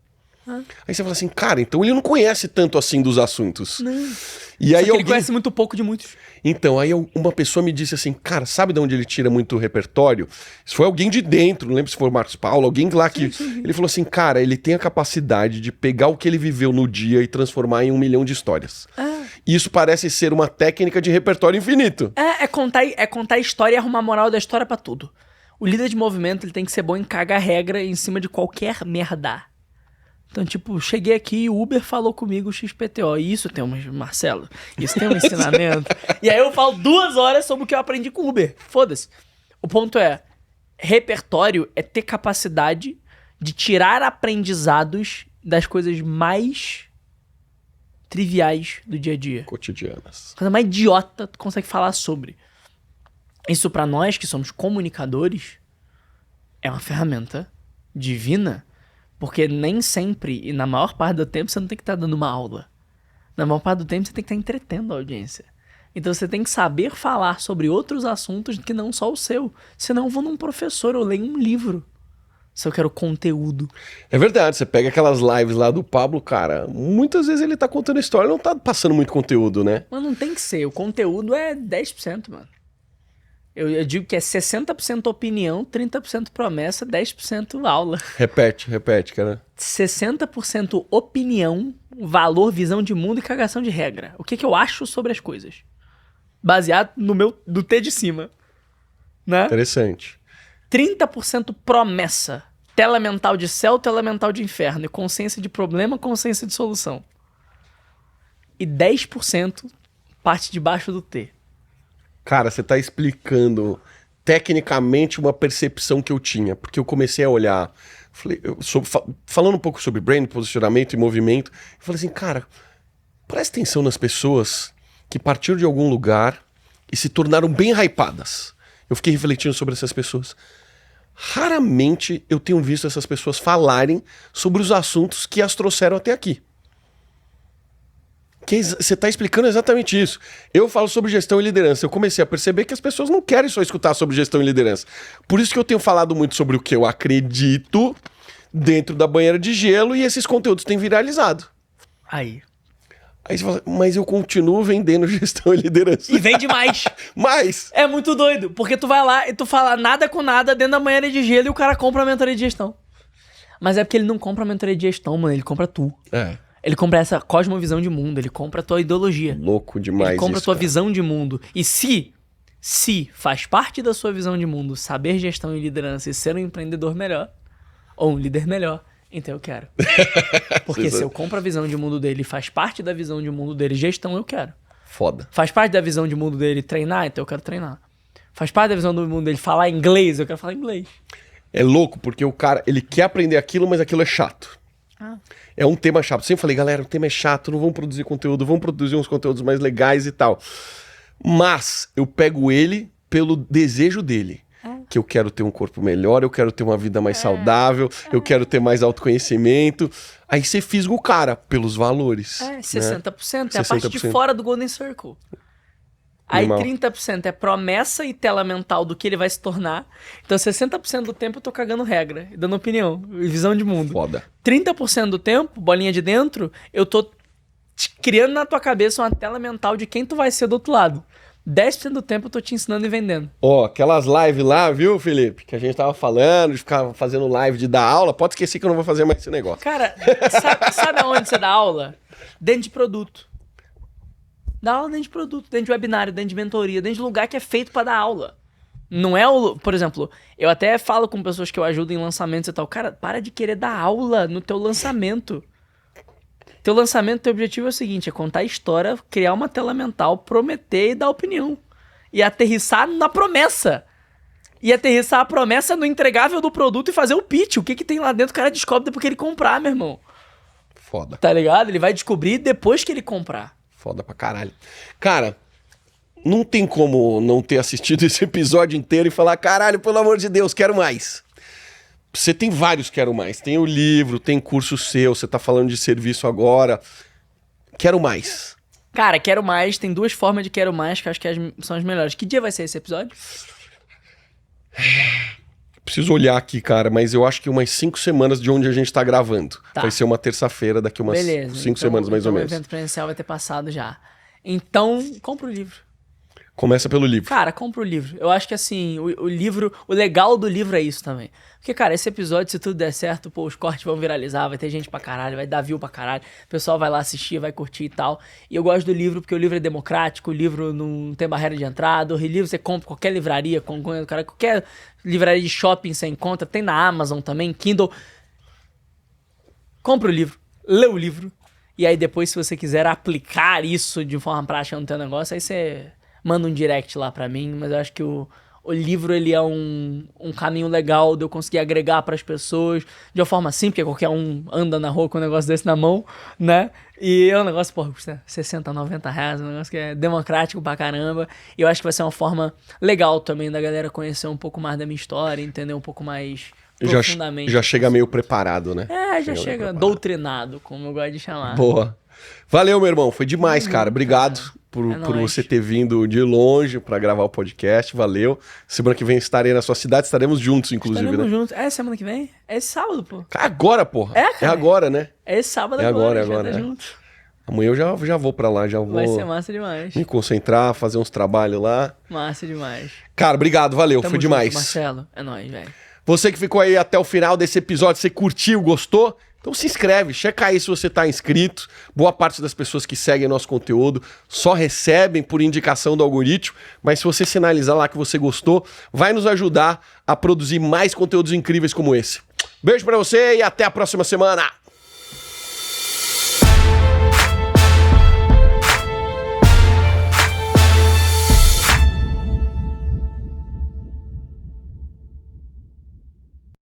Aí você fala assim, cara, então ele não conhece tanto assim dos assuntos. Não. E aí Só que ele conhece muito pouco de muitos. Então, aí uma pessoa me disse assim, cara, sabe de onde ele tira muito repertório? Isso foi alguém de dentro, não lembro se foi o Marcos Paulo, alguém lá que... Ele falou assim, cara, ele tem a capacidade de pegar o que ele viveu no dia e transformar em 1 milhão de histórias. E isso parece ser uma técnica de repertório infinito. É contar a história e arrumar a moral da história pra tudo. O líder de movimento ele tem que ser bom em cagar regra em cima de qualquer merda. Então, tipo, cheguei aqui e o Uber falou comigo XPTO. E isso tem Marcelo, isso tem um ensinamento. E aí eu falo 2 horas sobre o que eu aprendi com o Uber. Foda-se. O ponto é, repertório é ter capacidade de tirar aprendizados das coisas mais triviais do dia a dia. Cotidianas. Coisa mais idiota tu consegue falar sobre. Isso pra nós que somos comunicadores é uma ferramenta divina, porque nem sempre e na maior parte do tempo você não tem que estar dando uma aula. Na maior parte do tempo você tem que estar entretendo a audiência. Então você tem que saber falar sobre outros assuntos que não só o seu. Senão eu vou num professor, eu leio um livro. Se eu quero conteúdo. É verdade, você pega aquelas lives lá do Pablo, cara, muitas vezes ele tá contando história, não tá passando muito conteúdo, né? Mas não tem que ser, o conteúdo é 10%, mano. Eu digo que é 60% opinião, 30% promessa, 10% aula. Repete, cara. 60% opinião, valor, visão de mundo e cagação de regra. O que eu acho sobre as coisas. Baseado do T de cima. Né? Interessante. 30% promessa. Tela mental de céu, tela mental de inferno. E consciência de problema, consciência de solução. E 10% parte de baixo do T. Cara, você tá explicando tecnicamente uma percepção que eu tinha, porque eu comecei a olhar, falando um pouco sobre brand, posicionamento e movimento, eu falei assim, cara, presta atenção nas pessoas que partiram de algum lugar e se tornaram bem hypadas. Eu fiquei refletindo sobre essas pessoas. Raramente eu tenho visto essas pessoas falarem sobre os assuntos que as trouxeram até aqui. Você está explicando exatamente isso. Eu falo sobre gestão e liderança. Eu comecei a perceber que as pessoas não querem só escutar sobre gestão e liderança. Por isso que eu tenho falado muito sobre o que eu acredito dentro da banheira de gelo e esses conteúdos têm viralizado. Aí você fala, mas eu continuo vendendo gestão e liderança. E vende mais. Mas É muito doido, porque tu vai lá e tu fala nada com nada dentro da banheira de gelo e o cara compra a mentoria de gestão. Mas é porque ele não compra a mentoria de gestão, mano. Ele compra tu. Ele compra essa cosmovisão de mundo, ele compra a tua ideologia. Louco demais. Ele compra isso, a tua cara. visão de mundo. E se faz parte da sua visão de mundo saber gestão e liderança e ser um empreendedor melhor, ou um líder melhor, então eu quero. Porque se eu compro a visão de mundo dele e faz parte da visão de mundo dele gestão, eu quero. Foda. Faz parte da visão de mundo dele treinar, então eu quero treinar. Faz parte da visão do mundo dele falar inglês, eu quero falar inglês. É louco, porque o cara, ele quer aprender aquilo, mas aquilo é chato. É um tema chato. Sempre falei, galera, o tema é chato, não vamos produzir conteúdo, vamos produzir uns conteúdos mais legais e tal. Mas eu pego ele pelo desejo dele. Que eu quero ter um corpo melhor, eu quero ter uma vida mais saudável, eu quero ter mais autoconhecimento. Aí você fisga o cara pelos valores. 60%. É a 60%. parte de fora do Golden Circle. Aí Animal. 30% é promessa e tela mental do que ele vai se tornar. Então 60% do tempo eu tô cagando regra, e dando opinião, e visão de mundo. Foda. 30% do tempo, bolinha de dentro, eu tô criando na tua cabeça uma tela mental de quem tu vai ser do outro lado. 10% do tempo eu tô te ensinando e vendendo. Ó, aquelas lives lá, viu, Felipe? Que a gente tava falando, de ficar fazendo live de dar aula. Pode esquecer que eu não vou fazer mais esse negócio. Cara, sabe aonde você dá aula? Dentro de produto. Dá aula dentro de produto, dentro de webinário, dentro de mentoria, dentro de lugar que é feito pra dar aula. Não é o... Por exemplo, eu até falo com pessoas que eu ajudo em lançamentos e tal. Cara, para de querer dar aula no teu lançamento. Teu lançamento, teu objetivo é o seguinte, é contar a história, criar uma tela mental, prometer e dar opinião. E aterrissar na promessa. E aterrissar a promessa no entregável do produto e fazer o pitch. O que tem lá dentro o cara descobre depois que ele comprar, meu irmão. Foda. Tá ligado? Ele vai descobrir depois que ele comprar. Foda pra caralho. Cara, não tem como não ter assistido esse episódio inteiro e falar, caralho, pelo amor de Deus, quero mais. Você tem vários quero mais. Tem o livro, tem curso seu, você tá falando de serviço agora. Quero mais. Cara, quero mais. Tem 2 formas de quero mais que eu acho que são as melhores. Que dia vai ser esse episódio? preciso olhar aqui, cara, mas eu acho que umas 5 semanas de onde a gente tá gravando. Tá. Vai ser uma terça-feira, daqui umas 5 semanas mais ou menos. O evento presencial vai ter passado já. Então, compra o livro. Começa pelo livro. Cara, compra o livro. Eu acho que assim, o livro, o legal do livro é isso também. Porque, cara, esse episódio, se tudo der certo, pô, os cortes vão viralizar, vai ter gente pra caralho, vai dar view pra caralho, o pessoal vai lá assistir, vai curtir e tal. E eu gosto do livro porque o livro é democrático, o livro não tem barreira de entrada, o livro você compra em qualquer livraria, qualquer livraria de shopping você encontra, tem na Amazon também, Kindle. Compra o livro, lê o livro, e aí depois, se você quiser aplicar isso de forma prática no teu negócio, aí você manda um direct lá pra mim, mas eu acho que o livro, ele é um caminho legal de eu conseguir agregar pras pessoas de uma forma simples, porque qualquer um anda na rua com um negócio desse na mão, né? E é um negócio, porra, custa 60, 90 reais, um negócio que é democrático pra caramba. E eu acho que vai ser uma forma legal também da galera conhecer um pouco mais da minha história, entender um pouco mais profundamente. Já chega meio preparado, né? Já chega doutrinado, como eu gosto de chamar. Boa. Valeu, meu irmão. Foi demais, cara. Obrigado por você ter vindo de longe pra gravar o podcast. Valeu. Semana que vem estarei na sua cidade. Estaremos juntos, inclusive, Estaremos né? juntos. É semana que vem? É esse sábado, pô. Agora, porra. É, cara. É agora, né? É esse sábado É agora. agora. Tá É. junto. Amanhã eu já vou pra lá. Já vou Vai ser massa demais. me concentrar, fazer uns trabalhos lá. Massa demais. Cara, obrigado. Valeu. Tamo Foi junto, demais. Marcelo. É nóis, velho. Você que ficou aí até o final desse episódio, você curtiu, gostou? Então se inscreve, checa aí se você tá inscrito. Boa parte das pessoas que seguem nosso conteúdo só recebem por indicação do algoritmo, mas se você sinalizar lá que você gostou, vai nos ajudar a produzir mais conteúdos incríveis como esse. Beijo pra você e até a próxima semana!